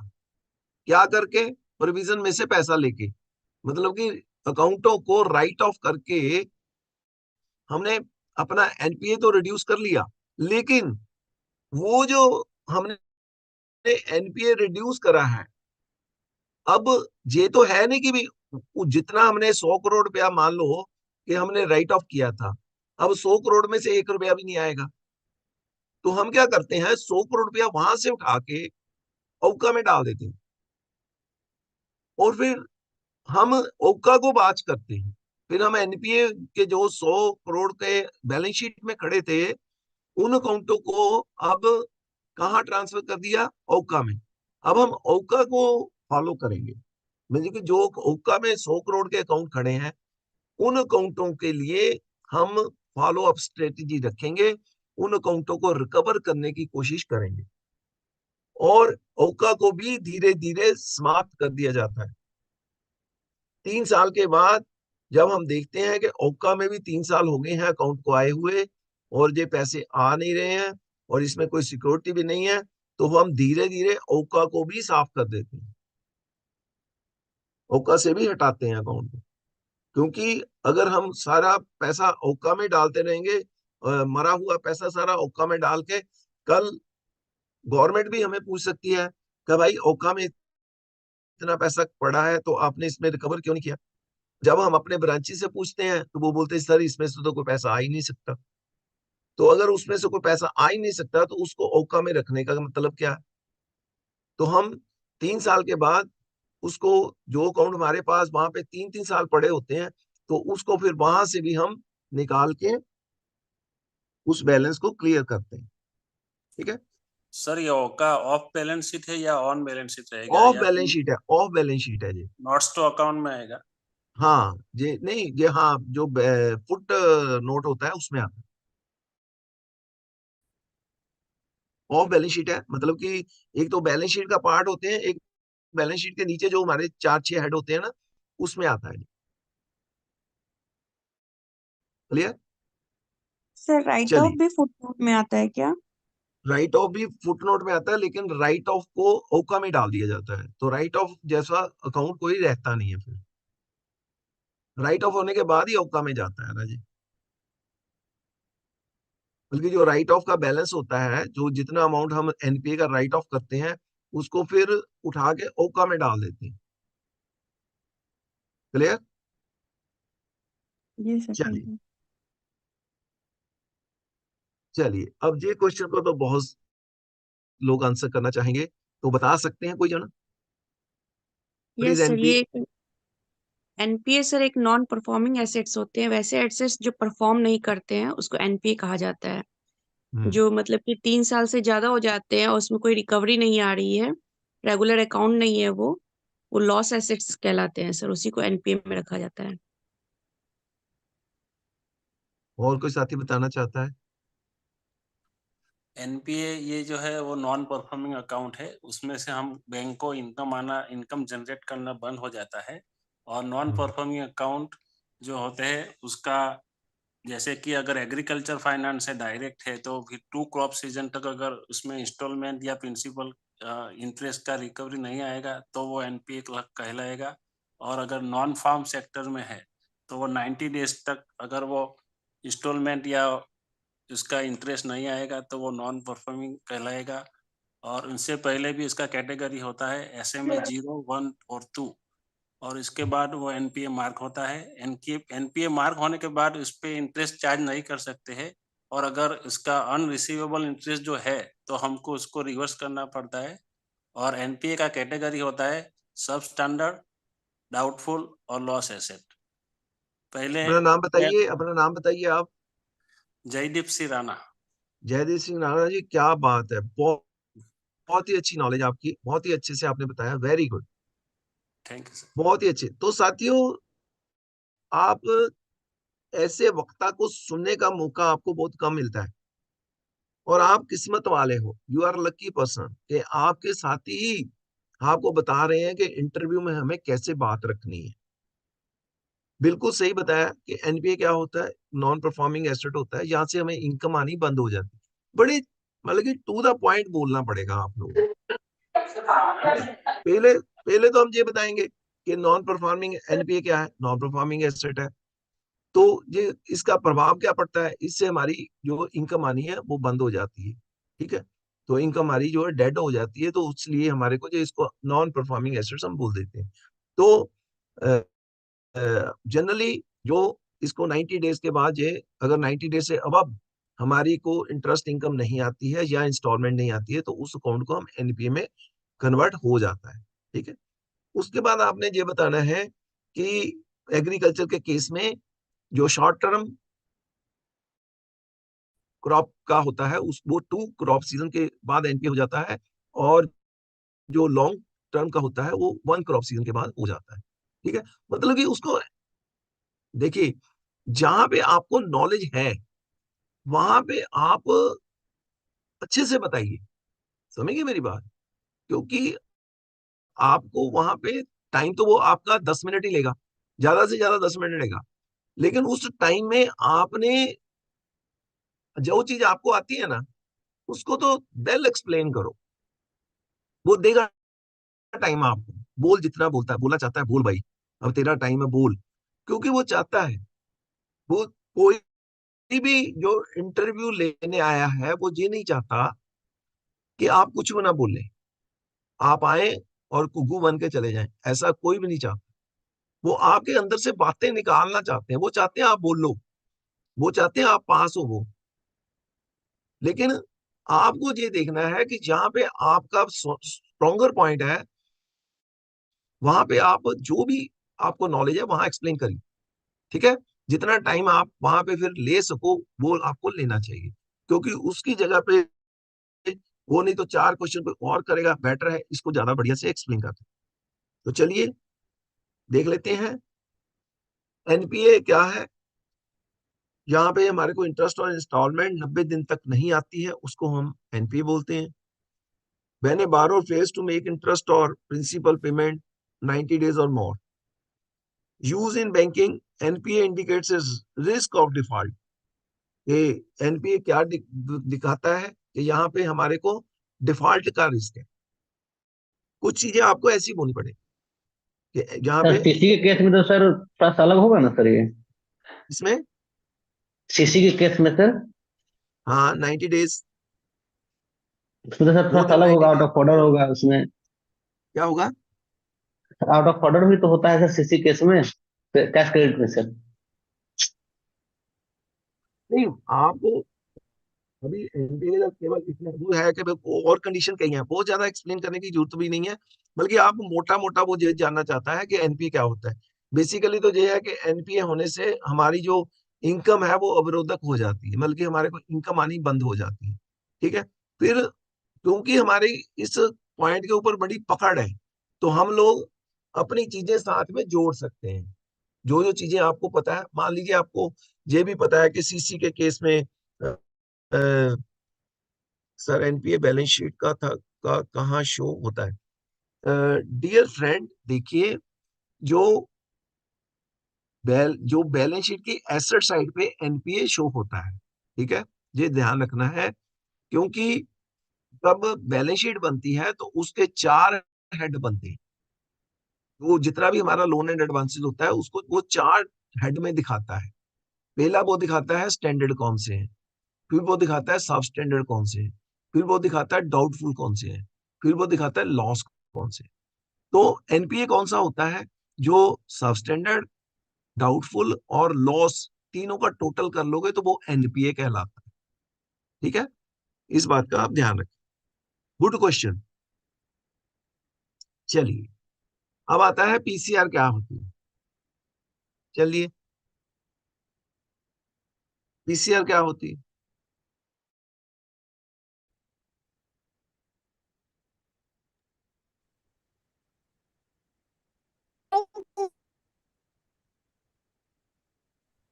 क्या करके? प्रोविजन में से पैसा लेके, मतलब कि अकाउंटों को राइट ऑफ करके हमने अपना एनपीए तो रिड्यूस कर लिया, लेकिन वो जो हमने एनपीए रिड्यूस करा है, अब ये तो है नहीं कि भी जितना हमने 100 करोड़ रुपया मान लो कि हमने राइट ऑफ किया था, अब 100 करोड़ में से 1 रुपया भी नहीं आएगा। तो हम क्या करते हैं, 100 करोड़ रुपया वहां से उठा के औका में डाल देते हैं, और फिर हम औका को बाज करते हैं। फिर हम एनपीए के जो 100 करोड़ के बैलेंस शीट में खड़े थे उन अकाउंटों को अब कहाँ ट्रांसफर कर दिया? औका में। अब हम औका को फॉलो करेंगे, मतलब कि जो औका में 100 करोड़ के अकाउंट खड़े हैं, उन अकाउंटों के लिए हम फॉलो अप स्ट्रेटेजी रखेंगे, उन अकाउंटों को रिकवर करने की कोशिश करेंगे, और औका को भी धीरे धीरे समाप्त कर दिया जाता है। 3 साल के बाद जब हम देखते हैं कि औका में भी 3 साल हो गए हैं अकाउंट को आए हुए, और ये पैसे आ नहीं रहे हैं, और इसमें कोई सिक्योरिटी भी नहीं है, तो हम धीरे धीरे औका को भी साफ कर देते हैं, औका से भी हटाते हैं अकाउंट को। क्योंकि अगर हम सारा पैसा औका में डालते रहेंगे, मरा हुआ पैसा सारा औका में डाल के, कल गवर्नमेंट भी हमें पूछ सकती है कि भाई औका में इतना पैसा पड़ा है तो आपने इसमें रिकवर क्यों नहीं किया? जब हम अपने ब्रांची से पूछते हैं तो वो बोलते हैं सर इसमें से तो कोई पैसा आ ही नहीं सकता। तो अगर उसमें से कोई पैसा आ ही नहीं सकता तो उसको औका में रखने का मतलब क्या है? तो हम 3 साल के बाद उसको, जो अकाउंट हमारे पास वहां पे 3-3 साल पड़े होते हैं, तो उसको फिर वहां से भी हम निकाल के उस बैलेंस को क्लियर करते हैं। ठीक है, सर ये औका ऑफ बैलेंस शीट है या ऑन बैलेंस शीट रहेगा, ऑफ या बैलेंस शीट है, ऑफ बैलेंस शीट है जी। नोट्स टू अकाउंट में आएगा? हाँ ये नहीं, ये हाँ, जो फुट नोट होता है उसमें आता है। ऑफ बैलेंस शीट है मतलब कि एक तो बैलेंस शीट का पार्ट होते हैं, एक बैलेंस शीट के नीचे जो हमारे 4-6 हेड होते हैं ना, उसमें आता है। क्लियर? सर राइट ऑफ चलिए, भी फुटनोट में आता है क्या? राइट ऑफ भी फुटनोट में आता है, लेकिन राइट ऑफ को औका में डाल दिया जाता है, तो राइट ऑफ जैसा अकाउंट कोई रहता नहीं है, फिर राइट ऑफ होने के बाद ही औका में जाता है ना जी। बल्कि जो राइट ऑफ का बैलेंस होता है, जो जितना अमाउंट हम एनपीए का राइट ऑफ करते हैं, उसको फिर उठा के औका में डाल देते हैं। क्लियर? जी सर, थैंक चलिए, यू। चलिए अब ये क्वेश्चन को तो बहुत लोग आंसर करना चाहेंगे, तो बता सकते हैं कोई जना? Please yes sir, NPA. ये एनपीए सर एक नॉन परफॉर्मिंग एसेट्स होते हैं। वैसे एसेट्स जो परफॉर्म नहीं करते हैं उसको एनपीए कहा जाता है। जो मतलब कि 3 साल से ज्यादा हो जाते हैं और उसमें कोई रिकवरी नहीं आ रही है, रेगुलर अकाउंट नहीं है, वो लॉस एसेट्स कहलाते हैं सर। उसी को एनपीए में रखा जाता है। और कोई साथी बताना चाहता है? एनपीए ये जो है वो नॉन परफॉर्मिंग अकाउंट है, उसमें से हम बैंक को इनकम जनरेट करना बंद हो जाता है। और नॉन परफॉर्मिंग अकाउंट जो होते हैं उसका, जैसे कि अगर एग्रीकल्चर फाइनेंस है डायरेक्ट है, तो फिर 2 क्रॉप सीजन तक अगर उसमें इंस्टॉलमेंट या प्रिंसिपल इंटरेस्ट का रिकवरी नहीं आएगा तो वो एनपीए कहलाएगा। और अगर नॉन फार्म सेक्टर में है तो वो 90 डेज तक अगर वो इंस्टॉलमेंट या उसका इंटरेस्ट नहीं आएगा तो वो नॉन परफॉर्मिंग कहलाएगा। और उनसे पहले भी इसका कैटेगरी होता है एसएमए 0, 1 और 2, और इसके बाद वो एनपीए मार्क होता है। एनपीए मार्क होने के बाद इस पे इंटरेस्ट चार्ज नहीं कर सकते हैं, और अगर इसका अनरिसीवेबल इंटरेस्ट जो है तो हमको उसको रिवर्स करना पड़ता है। और एनपीए का कैटेगरी होता है सब स्टैंडर्ड, डाउटफुल और लॉस एसेट। पहले अपना नाम बताइए, अपना नाम बताइए आप। जयदीप सिंह राणा। जयदीप सिंह नारा जी, क्या बात है, बहुत बहुत ही अच्छी नॉलेज आपकी, बहुत ही अच्छे से आपने बताया, very good, thank you sir. बहुत ही अच्छे। तो साथियों, आप ऐसे वक्ता को सुनने का मौका आपको बहुत कम मिलता है, और आप किस्मत वाले हो, यू आर लकी पर्सन कि आपके साथी ही आपको बता रहे हैं कि इंटरव्यू में हमें कैसे बात रखनी है। बिल्कुल सही बताया कि एनपीए क्या होता है, नॉन परफॉर्मिंग एसेट होता है, यहाँ से हमें इनकम आनी बंद हो जाती है। बड़ी, मतलब कि टू द पॉइंट बोलना पड़ेगा आप लोगों को। ठीक है, पहले पहले तो हम ये बताएंगे कि नॉन परफॉर्मिंग एनपीए क्या है, नॉन परफॉर्मिंग एसेट है, तो ये इसका प्रभाव क्या पड़ता है, इससे हमारी जो इनकम आनी है वो बंद हो जाती है। ठीक है, तो इनकम हमारी जो है डेड हो जाती है, तो इसलिए हमारे को जो इसको नॉन परफॉर्मिंग एसेट्स हम बोल देते हैं। तो जनरली जो इसको 90 डेज के बाद, ये अगर 90 डेज से अब हमारी को इंटरेस्ट इनकम नहीं आती है या इंस्टॉलमेंट नहीं आती है, तो उस अकाउंट को हम एनपीए में कन्वर्ट हो जाता है। ठीक है, उसके बाद आपने ये बताना है कि एग्रीकल्चर के केस में जो शॉर्ट टर्म क्रॉप का होता है उस वो 2 क्रॉप सीजन के बाद एनपीए हो जाता है, और जो लॉन्ग टर्म का होता है वो 1 क्रॉप सीजन के बाद हो जाता है। ठीक है, मतलब कि उसको देखिए, जहां पे आपको नॉलेज है वहां पे आप अच्छे से बताइए, समझिए मेरी बात, क्योंकि आपको वहां पे टाइम तो वो आपका 10 मिनट ही लेगा, ज्यादा से ज्यादा 10 मिनट लेगा, लेकिन उस टाइम में आपने जो चीज आपको आती है ना उसको तो वेल एक्सप्लेन करो। वो देगा टाइम आपको, बोल जितना बोलता है, बोला चाहता है बोल भाई, अब तेरा टाइम है बोल, क्योंकि वो चाहता है, वो कोई भी जो इंटरव्यू लेने आया है वो ये नहीं चाहता कि आप कुछ भी ना बोले, आप आए और कुग्गू बन के चले जाएं, ऐसा कोई भी नहीं चाहता। वो आपके अंदर से बातें निकालना चाहते हैं, वो चाहते हैं आप बोलो, वो चाहते हैं आप पास हो वो। लेकिन आपको ये देखना है कि जहां पे आपका स्ट्रॉन्गर पॉइंट है वहां पे आप जो भी आपको नॉलेज है वहां एक्सप्लेन करिए। ठीक है, जितना टाइम आप वहां पे फिर ले सको वो आपको लेना चाहिए, क्योंकि उसकी जगह पे वो नहीं तो 4 क्वेश्चन पे और करेगा, बेटर है इसको ज्यादा बढ़िया से एक्सप्लेन करते। तो चलिए देख लेते हैं एनपीए क्या है। यहाँ पे हमारे को इंटरेस्ट और इंस्टॉलमेंट 90 दिन तक नहीं आती है, उसको हम एनपीए बोलते हैं। When a borrower fails to make interest or principal payment 90 days or more, use in banking, NPA indicates as risk of default। ये एनपीए क्या दिखाता है कि यहाँ पे हमारे को डिफॉल्ट का रिस्क है। कुछ चीजें आपको ऐसी बोलनी पड़ेगी कि जहाँ सर पे सीसी के केस में तो सर थोड़ा सा अलग होगा ना सर ये? इसमें सीसी के केस में सर, हाँ 90 डेज, उसमें तो सर थोड़ा मोर सा देन अलग होगा, 90 आउट डेज ऑफ ऑर्डर होगा उसमें। क्या होगा? आउट ऑफ ऑर्डर भी तो होता है सर सीसी केस में, कैश क्रेडिट में सर। नहीं, आपको अभी एनपीए का केवल इतना वो है कि और कंडीशन कही है, बहुत ज्यादा एक्सप्लेन करने की जरूरत भी नहीं है, बल्कि आप मोटा मोटा वो ये जानना चाहता है कि एनपीए क्या होता है। बेसिकली तो ये है कि एनपीए होने से हमारी जो इनकम है वो अवरोधक हो जाती है, बल्कि हमारे को इनकम आनी बंद हो जाती है। ठीक है, फिर क्योंकि हमारी इस पॉइंट के ऊपर बड़ी पकड़ है, तो हम लोग अपनी चीजें साथ में जोड़ सकते हैं। जो जो चीजें आपको पता है, मान लीजिए आपको ये भी पता है कि सीसी के केस में सर एनपीए बैलेंस शीट का था का कहाँ शो होता है? डियर फ्रेंड, देखिए, जो जो बैलेंस शीट की एसेट साइड पे एनपीए शो होता है। ठीक है, ये ध्यान रखना है, क्योंकि जब बैलेंस शीट बनती है तो उसके 4 हेड बनते हैं। वो जितना भी हमारा लोन एंड एडवांसेस होता है उसको वो 4 हेड में दिखाता है। पहला वो दिखाता है स्टैंडर्ड कौन से हैं, फिर वो दिखाता है सब स्टैंडर्ड कौन से हैं, फिर वो दिखाता है डाउटफुल कौन से हैं, फिर वो दिखाता है लॉस कौन से हैं। तो एनपीए कौन सा होता है? जो सब स्टैंडर्ड, डाउटफुल और लॉस तीनों का टोटल कर लोगे तो वो एनपीए कहलाता है। ठीक है, इस बात का आप ध्यान रखें। Good question. चलिए, अब आता है पीसीआर क्या होती है। चलिए, पीसीआर क्या होती है?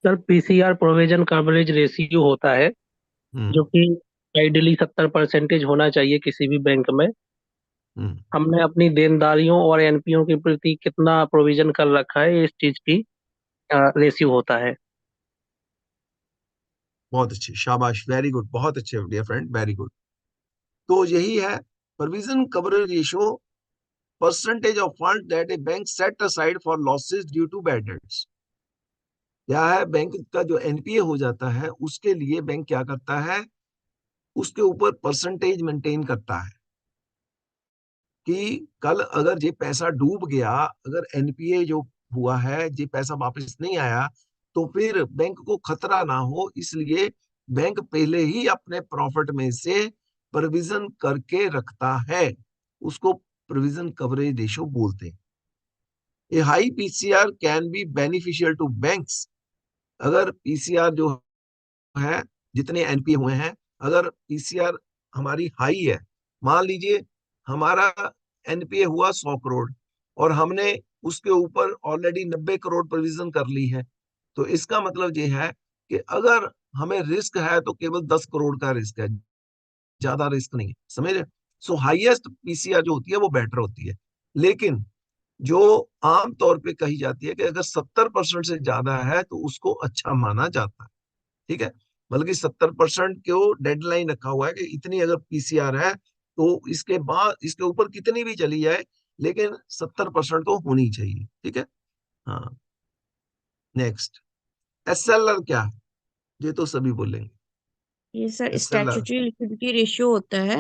Sir PCR provision coverage ratio होता है, जो हम्म कि आइडियली 70% होना चाहिए किसी भी बैंक में। हम्म हमने अपनी देनदारियों और एनपीओ के प्रति कितना प्रोविजन कर रखा है, इस चीज की रेशियो होता है। बहुत अच्छे, शाबाश, वेरी गुड, बहुत अच्छे डियर फ्रेंड, वेरी गुड। तो यही है provision coverage ratio, percentage of fund that a bank set aside for losses due to bad debts. क्या है, बैंक का जो एनपीए हो जाता है उसके लिए बैंक क्या करता है, उसके ऊपर परसेंटेज मेंटेन करता है कि कल अगर ये पैसा डूब गया, अगर एनपीए जो हुआ है ये पैसा वापस नहीं आया, तो फिर बैंक को खतरा ना हो, इसलिए बैंक पहले ही अपने प्रॉफिट में से प्रोविजन करके रखता है। उसको प्रोविजन कवरेज रेशियो बोलते हैं। A high PCR can be beneficial to banks. अगर पीसीआर जो है जितने एनपीए हुए हैं, अगर पीसीआर हमारी हाई है, मान लीजिए हमारा एनपीए हुआ 100 करोड़ और हमने उसके ऊपर ऑलरेडी 90 करोड़ प्रोविजन कर ली है, तो इसका मतलब ये है कि अगर हमें रिस्क है तो केवल 10 करोड़ का रिस्क है, ज्यादा रिस्क नहीं है, समझ रहे? सो हाईएस्ट पीसीआर जो होती है वो बेटर होती है। लेकिन जो आम तौर पे कही जाती है कि अगर 70% से ज्यादा है तो उसको अच्छा माना जाता है, ठीक है। बल्कि 70% को डेडलाइन रखा हुआ है कि इतनी अगर पीसीआर है तो इसके बाद इसके ऊपर कितनी भी चली जाए लेकिन 70% तो होनी चाहिए, ठीक है। हाँ, नेक्स्ट, एसएलआर क्या है, ये तो सभी बोलेंगे। ये sir SLR, statutory liquidity ratio होता है,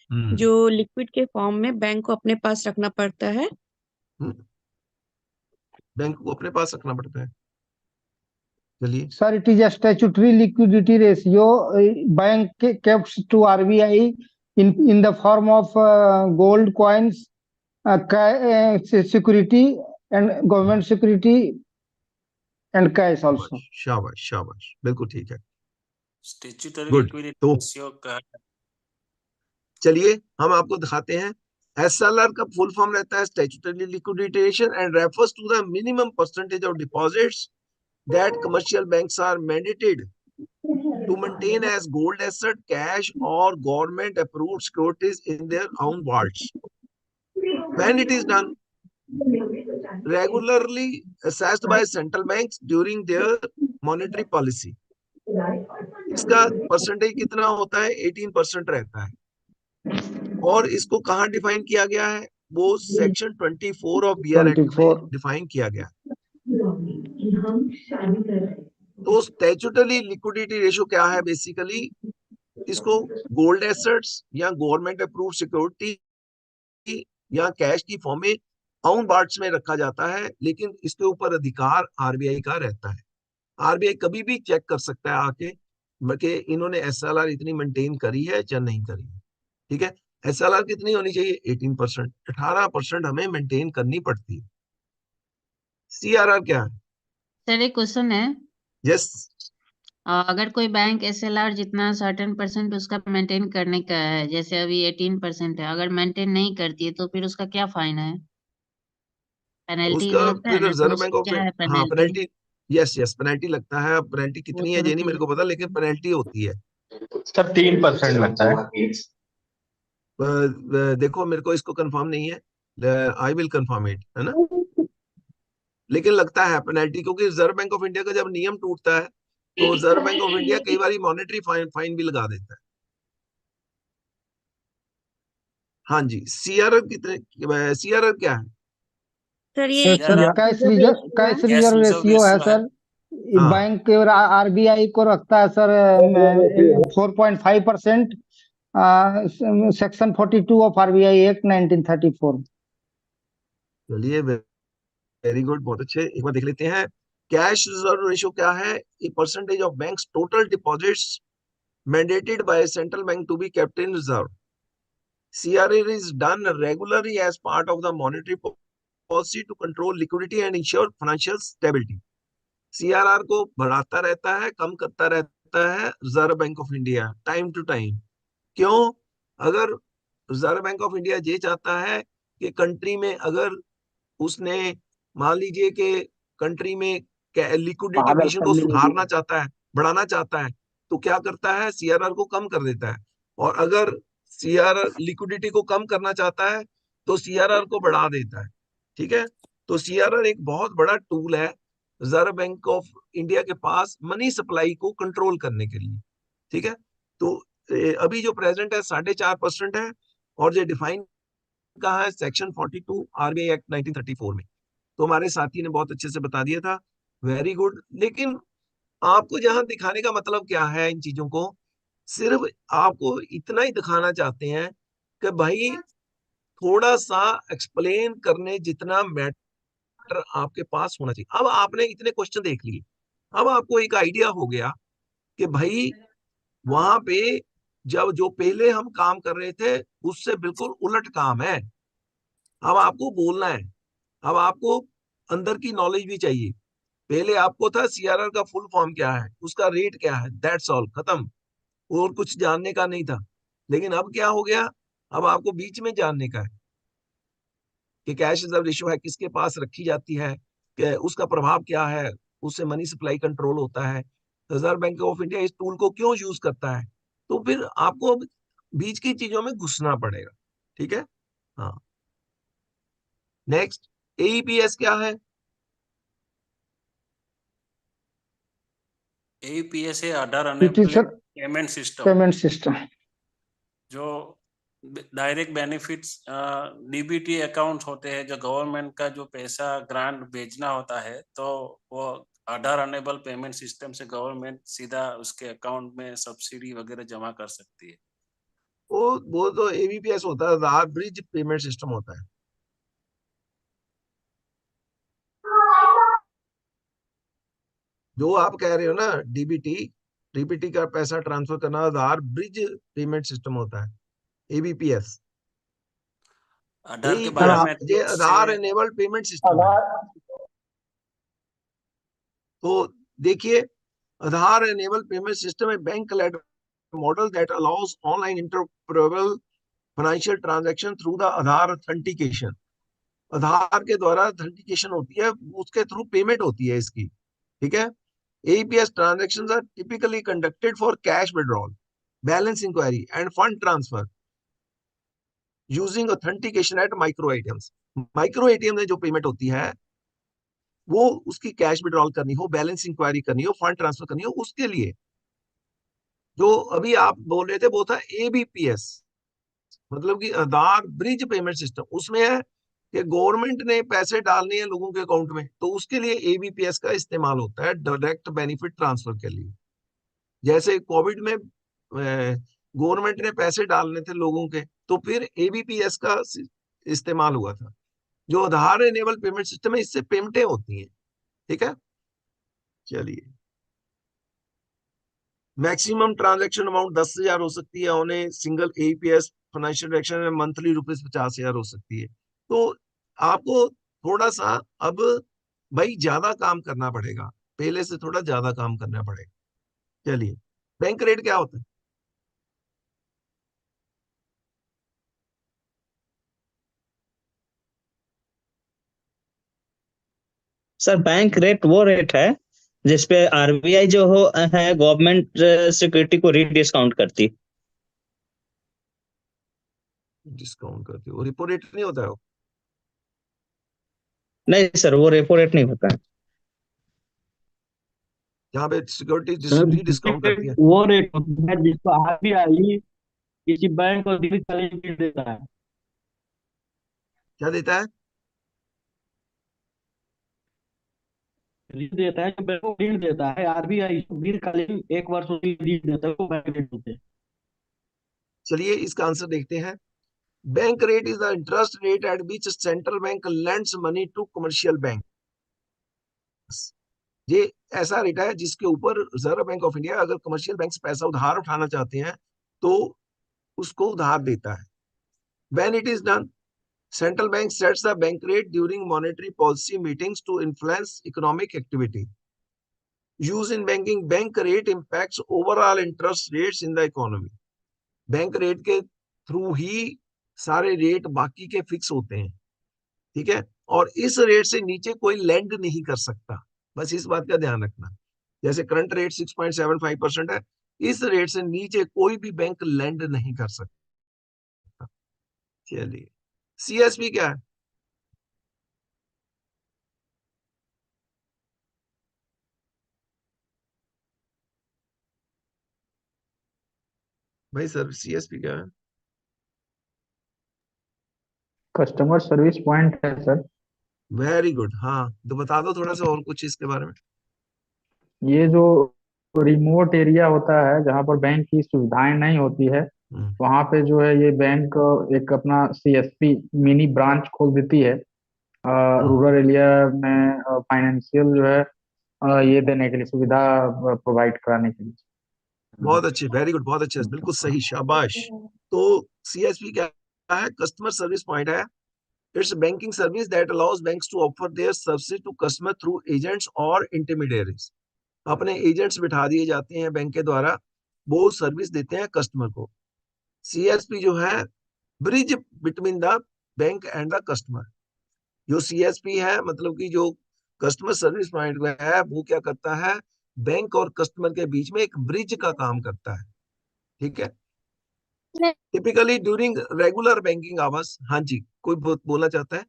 हम्म जो लिक्विड के फॉर्म में बैंक को अपने पास रखना पड़ता है। बैंक को अपने पास रखना पड़ता है। चलिए, Sir, it is a statutory liquidity ratio. Bank keeps to RBI in the form of gold coins, security, and government security, and cash also. शाबाश शाबाश, बिल्कुल ठीक है, स्टैट्यूटरी गुड। लिक्विडिटी तो रेशियो का चलिए हम आपको दिखाते हैं। एसएलआर का फुल फॉर्म रहता है statutory liquidity ratio and refers to the minimum percentage of deposits that commercial banks are mandated to maintain as gold asset, cash or government approved securities in their own vaults. When it is done regularly assessed by central banks during their monetary policy. इसका percentage कितना होता है? 18% रहता है। और इसको कहाँ define किया गया है? वो सेक्शन 24 ऑफ बीआर एक्ट में 24. डिफाइन किया गया है। तो स्टैट्यूटरी लिक्विडिटी रेशियो क्या है? बेसिकली इसको गोल्ड एसेट्स या गवर्नमेंट अप्रूव सिक्योरिटी या कैश की फॉर्म में ऑन बार्ट्स में रखा जाता है, लेकिन इसके ऊपर अधिकार आरबीआई का रहता है। आरबीआई कभी भी चेक कर सकता है आके कि इन्होंने एसएलआर इतनी मेंटेन करी है या नहीं करी है, ठीक है। एसएलआर कितनी होनी चाहिए? 18%। 18% हमें मेंटेन करनी पड़ती है। सीआरआर क्या है? सर एक क्वेश्चन है, यस, अगर कोई बैंक एसएलआर जितना सर्टेन परसेंट उसका मेंटेन करने का है, जैसे अभी 18% है, अगर मेंटेन नहीं करती है तो फिर उसका क्या फाइन है? पेनल्टी उसका लगता है फिर ना, तो रिजर्व उसकी बैंक ऑफ, क्या है हाँ penalty? Penalty, yes yes penalty लगता है। अब पेनल्टी वो कितनी है थोड़ा ये नहीं मेरे क्लियर। को पता, लेकिन पेनल्टी होती है। सर 3% लगता है। देखो मेरे को इसको कंफर्म नहीं है, आई विल कंफर्म इट, है ना। लेकिन लगता है पेनल्टी, क्योंकि रिजर्व बैंक ऑफ इंडिया का जब नियम टूटता है तो रिजर्व बैंक ऑफ इंडिया कई बार मॉनेटरी फाइन भी लगा देता है। हाँ जी, सीआरआर कितने, सीआरआर क्या है? सर ये sir cash cash reserve reserve ratio है रेशियो है। सर। हाँ, बैंक और आरबीआई को रखता है sir 4.5%, section 42 of RBI act 1934। चलिए वेरी गुड, बहुत अच्छे। एक बार देख लेते हैं कैश रिजर्व रेशियो क्या है। A percentage of banks total deposits mandated by central bank to be kept in reserve. CRA is done regularly as part of the monetary policy to control liquidity and ensure financial stability. CRR को बढ़ाता रहता है, कम करता रहता है reserve bank of India time to time. क्यों? अगर reserve bank of India ये चाहता है कि कंट्री में अगर उसने मान लीजिए कि कंट्री में लिक्विडिटी पोजीशन को सुधारना चाहता है, बढ़ाना चाहता है, तो क्या करता है? सीआरआर को कम कर देता है। और अगर सीआरआर लिक्विडिटी को कम करना चाहता है तो सीआरआर को बढ़ा देता है, ठीक है। तो सीआरआर एक बहुत बड़ा टूल है रिजर्व बैंक ऑफ इंडिया के पास मनी सप्लाई को कंट्रोल करने के लिए, ठीक है। तो अभी जो प्रेजेंट है 4.5% है, और जो डिफाइन कहा है सेक्शन 42 आरबीआई एक्ट 1934 में। तो हमारे साथी ने बहुत अच्छे से बता दिया था, वेरी गुड। लेकिन आपको जहां दिखाने का मतलब क्या है इन चीजों को? सिर्फ आपको इतना ही दिखाना चाहते हैं कि भाई थोड़ा सा एक्सप्लेन करने जितना मैटर आपके पास होना चाहिए। अब आपने इतने क्वेश्चन देख लिए, अब आपको एक आइडिया हो गया कि भाई वहां पे जब जो पहले हम काम कर रहे थे उससे बिल्कुल उलट काम है। अब आपको बोलना है, अब आपको अंदर की नॉलेज भी चाहिए। पहले आपको था सीआरआर का फुल फॉर्म क्या है, उसका रेट क्या है, दैट्स ऑल, खत्म। और कुछ जानने का नहीं था। लेकिन अब क्या हो गया, अब आपको बीच में जानने का है कि कैश रिजर्व रेशियो है किसके पास रखी जाती है, कि उसका प्रभाव क्या है, उससे मनी सप्लाई कंट्रोल होता है, रिजर्व बैंक ऑफ इंडिया इस टूल को क्यों यूज करता है। तो फिर आपको बीच की चीजों में घुसना पड़ेगा, ठीक है। हाँ, नेक्स्ट, एईपीएस क्या है? एईपीएस है आधार It is unemployment a payment system, payment system. जो डायरेक्ट बेनिफिट्स डीबीटी अकाउंट होते हैं, जो गवर्नमेंट का जो पैसा ग्रांट भेजना होता है, तो वो आधार अनेबल पेमेंट सिस्टम से गवर्नमेंट सीधा उसके अकाउंट में सब्सिडी वगैरह जमा कर सकती है। वो तो एबीपीएस होता है, आधार ब्रिज पेमेंट सिस्टम होता है। जो आप कह रहे हो ना डीबीटी का पैसा ट्रांसफर करना आधार ब्रिज पेमेंट सिस्टम होता है, एबीपीएस। आधार के ये बायोमेट्रिक्स आधार से एनेबल्ड पेमेंट सिस्टम है। तो देखिए, आधार एनेबल्ड पेमेंट सिस्टम है bank collect model that allows online interoperable financial transaction through the Aadhaar authentication. Aadhaar के द्वारा ऑथेंटिकेशन होती है, उसके थ्रू पेमेंट होती है इसकी, ठीक है। AEPS transactions are typically conducted for cash withdrawal, balance inquiry, and fund transfer using authentication at micro ATMs. Micro ATM में जो पेमेंट होती है, वो उसकी कैश विड्रॉल करनी हो, बैलेंस इंक्वायरी करनी हो, फंड ट्रांसफर करनी हो, उसके लिए जो अभी आप बोल रहे थे वो था एबीपीएस, मतलब कि आधार ब्रिज पेमेंट सिस्टम। उसमें है कि गवर्नमेंट ने पैसे डालने हैं लोगों के अकाउंट में, तो उसके लिए एबीपीएस का इस्तेमाल होता है डायरेक्ट बेनिफिट ट्रांसफर के लिए। जैसे कोविड में गवर्नमेंट ने पैसे डालने थे लोगों के, तो फिर एबीपीएस का इस्तेमाल हुआ था। जो आधार एनेबल पेमेंट सिस्टम है, इससे पेमेंटें होती हैं, ठीक है। चलिए, मैक्सिमम ट्रांजैक्शन अमाउंट 10,000 हो सकती है on a single AEPS financial transaction में, मंथली ₹50,000 हो सकती है। तो आपको थोड़ा सा अब भाई ज्यादा काम करना पड़ेगा, पहले से थोड़ा ज्यादा काम करना पड़ेगा। चलिए, बैंक रेट क्या होता है? सर बैंक रेट वो रेट है जिसपे आरबीआई जो है गवर्नमेंट सिक्योरिटी को रीडिस्काउंट करती। डिस्काउंट करते हो, रिपो रेट नहीं होता है वो? नहीं सर, वो रेपो रेट नहीं होता है। जहाँ पे सिक्योरिटी सर रीडिस्काउंट करती है। वो रेट होता है जिसको आरबीआई किसी बैंक को दीर्घकालीन ऋण देता है। क्या देता है? ऋण देता है, जो बैंक को ऋण देता है आरबीआई दीर्घकालीन 1 वर्ष ऋण देता है, वो बैंक रेट होते हैं। चलिए इसका आंसर देखते हैं। Bank rate is the interest rate at which central bank lends money to commercial bank. ये ऐसा रेट है जिसके ऊपर रिजर्व बैंक ऑफ इंडिया अगर कमर्शियल बैंक से पैसा उधार उठाना चाहते हैं तो उसको उधार देता है। When it is done, central bank sets the bank rate during monetary policy meetings to influence economic activity. Use in banking, bank rate impacts overall interest rates in the economy. Bank rate के through ही सारे rate बाकी के fix होते हैं, ठीक है। और इस रेट से नीचे कोई लेंड नहीं कर सकता, बस इस बात का ध्यान रखना। जैसे करंट रेट 6.75% है, इस रेट से नीचे कोई भी बैंक लेंड नहीं कर सकता। चलिए, सीएसपी क्या है? भाई सर, सीएसपी क्या है? कस्टमर सर्विस पॉइंट है सर। Very good. हाँ, तो बता दो थोड़ा सा और कुछ इसके बारे में। ये जो रिमोट एरिया होता है जहाँ पर बैंक की सुविधाएं नहीं होती है, वहाँ पे जो है ये बैंक एक अपना सीएसपी मिनी ब्रांच खोल देती है रूरल एरिया में, फाइनेंशियल जो है ये देने के लिए, सुविधा प्रोवाइड कराने के लिए। बहुत अच्छे, वेरी गुड, बहुत अच्छे, बिल्कुल सही, शाबाश। तो सीएसपी क्या है? कस्टमर सर्विस पॉइंट है। It's banking service that allows banks to offer their services to customer through agents और इंटरमीडियरीज। अपने एजेंट्स बिठा दिए जाते हैं बैंक के द्वारा वो सर्विस देते हैं कस्टमर को। CSP जो है bridge between the bank and the customer. जो CSP है मतलब कि जो कस्टमर सर्विस पॉइंट है, वो क्या करता है, बैंक और कस्टमर के बीच में एक ब्रिज का काम करता है। ठीक है, typically during regular banking hours. हाँ जी, कोई बोलना चाहता है?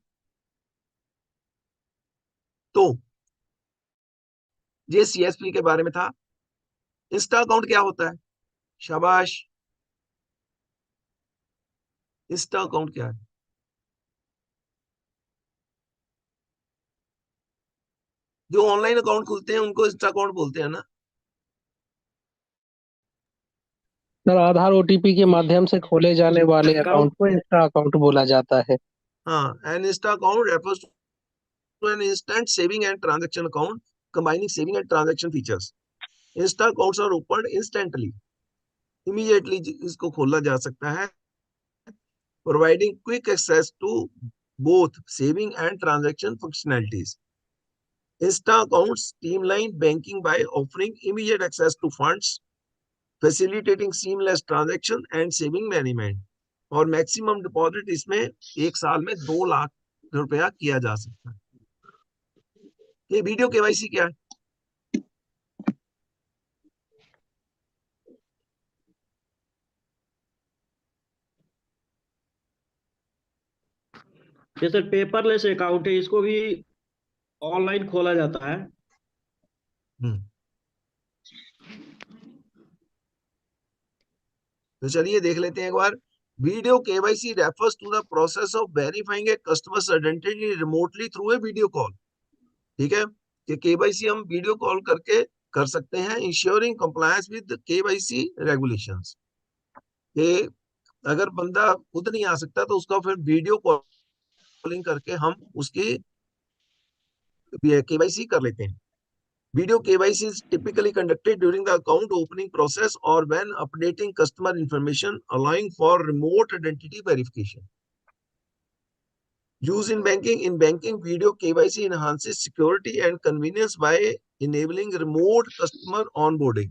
तो ये CSP के बारे में था। इंस्टा अकाउंट क्या होता है? शाबाश, इंस्टा अकाउंट क्या है? जो ऑनलाइन अकाउंट खुलते हैं उनको इंस्टा अकाउंट बोलते हैं ना। सर आधार OTP के माध्यम से खोले जाने वाले अकाउंट को इंस्टा अकाउंट बोला जाता है। हाँ, an insta account refers to an instant saving and transaction account combining saving and transaction features. Insta accounts are opened instantly, immediately इसको खोला जा सकता है, providing quick access to both saving and transaction functionalities. Insta accounts streamline banking by offering immediate access to funds, facilitating seamless transaction and saving management। और maximum deposit इसमें एक साल में 2 लाख रुपया किया जा सकता है। ये वीडियो KYC क्या है? ये सर पेपरलेस अकाउंट है, इसको भी ऑनलाइन खोला जाता है। तो चलिए देख लेते हैं एक बार। Video KYC refers to the process of verifying a customer's identity remotely through a video call. ठीक है, कि KYC हम वीडियो कॉल करके कर सकते हैं, ensuring compliance with KYC regulations. कि अगर बंदा खुद नहीं आ सकता तो उसका फिर वीडियो कॉलिंग करके हम उसकी KYC कर लेते हैं। Video KYC is typically conducted during the account opening process or when updating customer information, allowing for remote identity verification. Use in banking. In banking, video KYC enhances security and convenience by enabling remote customer onboarding.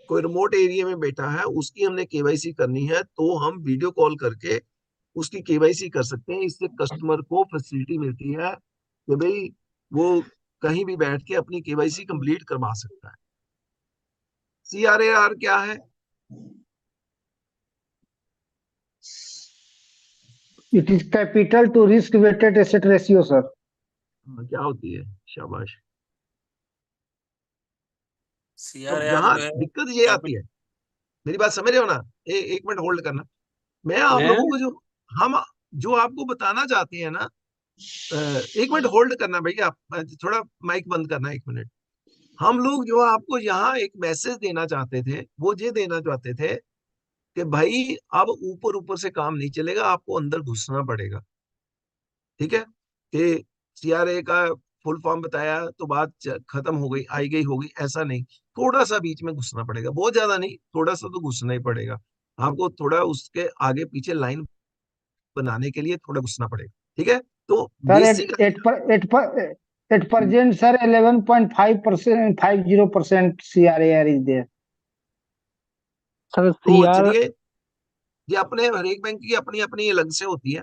कोई remote area में बैठा है, उसकी हमने KYC करनी है, तो हम वीडियो कॉल करके उसकी KYC कर सकते हैं। इससे कस्टमर को फैसिलिटी मिलती है कि भाई वो कहीं भी बैठ के अपनी KYC कंप्लीट करवा सकता है। CRAR क्या है? It is capital to risk weighted asset ratio, sir. क्या होती है? शाबाश। CRAR यहाँ जो है दिक्कत ये आती है, मेरी बात समझ रहे हो ना? एक मिनट होल्ड करना। मैं आप लोगों को जो आपको बताना चाहते हैं ना, एक मिनट होल्ड करना भैया, थोड़ा माइक बंद करना 1 मिनट। हम लोग जो आपको यहाँ एक मैसेज देना चाहते थे, वो ये देना चाहते थे कि भाई अब ऊपर ऊपर से काम नहीं चलेगा, आपको अंदर घुसना पड़ेगा। ठीक है, कि CRA का फुल फॉर्म बताया तो बात खत्म हो गई, आई गई होगी, ऐसा नहीं। थोड़ा सा बीच में घुसना पड़ेगा, बहुत ज्यादा नहीं, थोड़ा सा तो घुसना ही पड़ेगा आपको। थोड़ा उसके आगे पीछे लाइन बनाने के लिए थोड़ा घुसना पड़ेगा। ठीक है, तो basic At present, sir, 11.5%, 50% CRAR is there. Sir तो CR चलिए, ये अपने हर एक बैंक की अपनी अपनी अलग से होती है।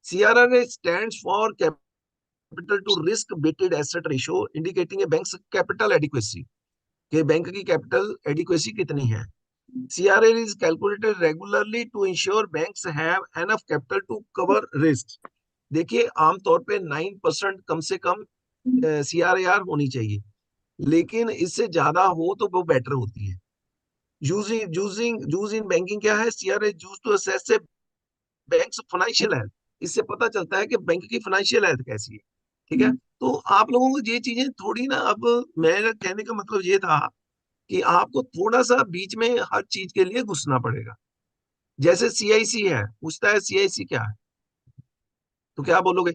CRAR stands for capital to risk weighted asset ratio, indicating a bank's capital adequacy, कि बैंक की कैपिटल एडिक्वेसी कितनी है। CRAR is calculated regularly to ensure banks have enough capital to cover risks। देखिए, आमतौर पे 9% कम से कम CRAR होनी चाहिए, लेकिन इससे ज्यादा हो तो वो बेटर होती है। यूज इन बैंकिंग क्या है? CRAR use to assess a bank's financial health. इससे पता चलता है कि बैंक की फाइनेंशियल हेल्थ कैसी है। ठीक है, तो आप लोगों को ये चीजें थोड़ी ना, अब मेरा कहने का मतलब ये था कि आपको थोड़ा सा बीच में हर चीज के लिए घुसना पड़ेगा। जैसे CIC है, पूछता है CIC क्या है, तो क्या बोलोगे?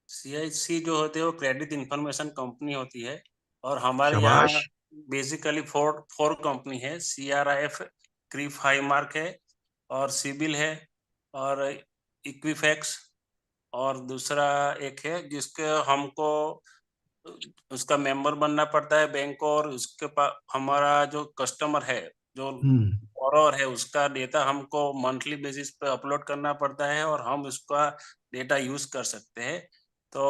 CIC जो होते हैं वो क्रेडिट इंफॉर्मेशन कंपनी होती है, और हमारे शाबाश। यहाँ बेसिकली फोर कंपनी है। CRIF क्रीफ हाई मार्क है, और सिबिल है, और इक्विफैक्स, और दूसरा एक है जिसके हमको उसका मेंबर बनना पड़ता है बैंक को, और उसके पास हमारा जो कस्टमर है जो बोरोवर है उसका डेटा हमको मंथली बेसिस पे अपलोड करना पड़ता है और हम उसका डेटा यूज कर सकते हैं। तो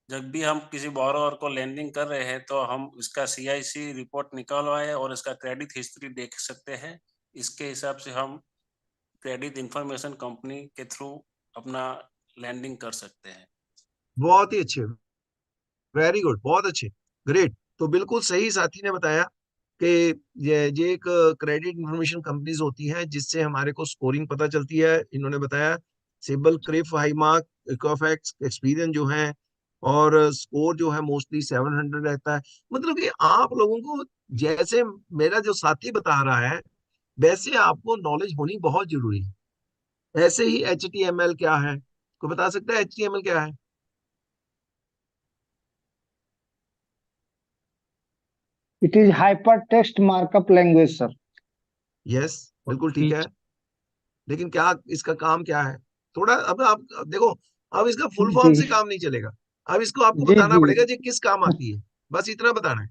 जब भी हम किसी बोरोवर को लेंडिंग कर रहे हैं तो हम उसका CIC रिपोर्ट निकालवाए और इसका क्रेडिट हिस्ट्री देख सकते हैं। इसके हिसाब से हम क्रेडिट इंफॉर्मेशन कंपनी के थ्रू अपना लैंडिंग कर सकते हैं। बहुत ही अच्छे, वेरी गुड, बहुत अच्छे, ग्रेट। तो बिल्कुल सही साथी ने बताया कि ये एक क्रेडिट इंफॉर्मेशन कंपनीज होती हैं जिससे हमारे को स्कोरिंग पता चलती है। इन्होंने बताया CIBIL, Cliff, High Mark, Equifax, experience जो है, और स्कोर जो है मोस्टली 700 रहता है। मतलब कि आप लोगों को जैसे मेरा जो साथी बता रहा है वैसे आपको नॉलेज होनी बहुत जरूरी है। ऐसे ही HTML क्या है, कोई बता सकता है HTML क्या है? It is hypertext markup language, sir. Yes, बिल्कुल ठीक है, लेकिन क्या इसका काम क्या है? थोड़ा अब आप देखो, अब इसका फुल फॉर्म से काम नहीं चलेगा। अब इसको आपको जी बताना जी, पड़ेगा जी किस काम आती है, बस इतना बताना है।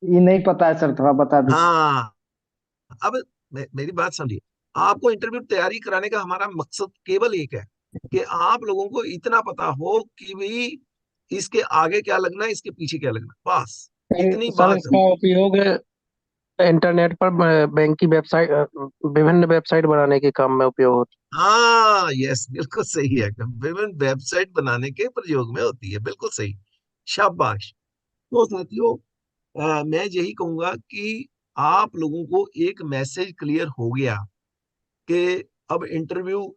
ये नहीं पता है सर, थोड़ा बता दीजिए। हाँ, अब मेरी बात समझिए, आपको इंटरव्यू तैयारी कराने का हमारा मकसद केवल एक है कि आप लोगों को इतना पता हो कि भाई इसके आगे क्या लगना है, इसके पीछे क्या लगना, बस इतनी सर बात इसका उपयोग इंटरनेट पर बैंक की वेबसाइट, विभिन्न वेबसाइट बनाने के काम में उपयोग होता हाँ, यस, बिल्कुल सही है, विभिन्न वेबसाइट बनाने के प्रयोग में होती है, बिल्कुल सही, शाबाश। तो साथियों, मैं यही कहूंगा कि आप लोगों को एक मैसेज क्लियर हो गया कि अब इंटरव्यू,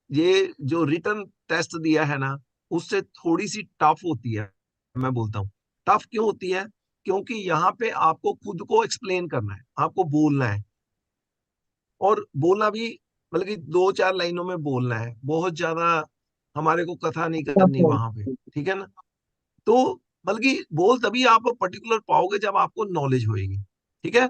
ये जो रिटर्न टेस्ट दिया है ना, उससे थोड़ी सी टफ होती है। मैं बोलता हूँ टफ क्यों होती है, क्योंकि यहाँ पे आपको खुद को एक्सप्लेन करना है, आपको बोलना है, और बोलना भी मतलब कि 2-4 लाइनों में बोलना है, बहुत ज्यादा हमारे को कथा नहीं करनी वहां पे, ठीक है ना। तो बल्कि बोल तभी आप पर्टिकुलर पाओगे जब आपको नॉलेज होएगी, ठीक है।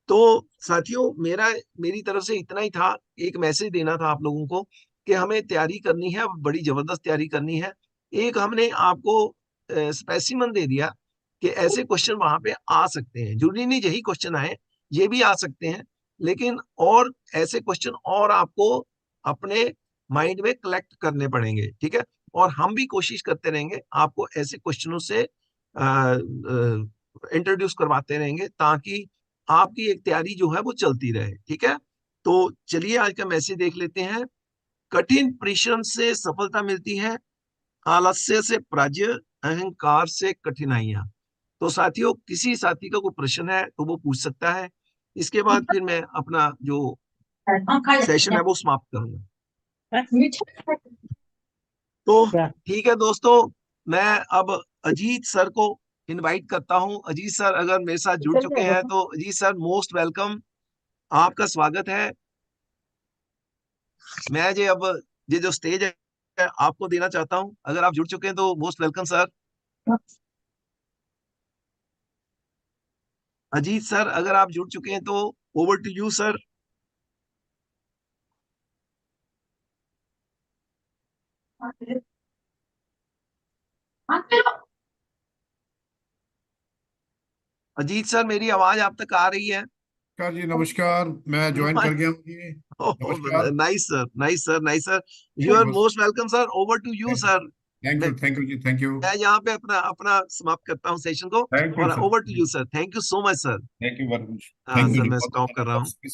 तो साथियों, मेरी तरफ से इतना ही था, एक मैसेज देना था आप लोगों को कि हमें तैयारी करनी है, बड़ी जबरदस्त तैयारी करनी है। एक हमने आपको स्पेसिमन दे दिया कि ऐसे क्वेश्चन वहां पे आ सकते हैं, जरूरी नहीं यही क्वेश्चन आए, ये भी आ सकते हैं, लेकिन और ऐसे क्वेश्चन और आपको अपने माइंड में कलेक्ट करने पड़ेंगे, ठीक है। और हम भी कोशिश करते रहेंगे आपको ऐसे क्वेश्चनों से इंट्रोड्यूस करवाते रहेंगे ताकि आपकी एक तैयारी जो है वो चलती रहे, ठीक है। तो चलिए आज का मैसेज देख लेते हैं। कठिन परिश्रम से सफलता मिलती है, आलस्य से पराजय, अहंकार से कठिनाइयां। तो साथियों, किसी साथी का कोई प्रश्न है तो वो पूछ सकता है, इसके बाद फिर मैं अपना जो सेशन है वो समाप्त करूंगा। तो ठीक है दोस्तों, मैं अब अजीत सर को इनवाइट करता हूं। अजीत सर अगर मेरे साथ जुड़ चुके हैं तो अजीत सर मोस्ट वेलकम, आपका स्वागत है। मैं ये जो स्टेज है आपको देना चाहता हूं, अगर आप जुड़ चुके हैं तो most welcome sir. Ajit sir अगर आप जुड़ चुके हैं तो over to you sir. Ajit sir, मेरी आवाज आप तक आ रही है? नमस्कार जी, नमस्कार, मैं ज्वाइन कर गया हूँ जी। नमस्कार। Nice sir, nice sir, nice sir, you are most welcome sir, over to you sir. Thank you जी, थैंक यू। मैं यहाँ पे अपना अपना समाप्त करता हूँ सेशन को, थैंक यू और sir, over to you sir. Thank you so much sir. Thank you very much. हाँ थैंक यू सर, जी, मैं बहुत स्टॉप कर रहा हूँ। धन्यवाद।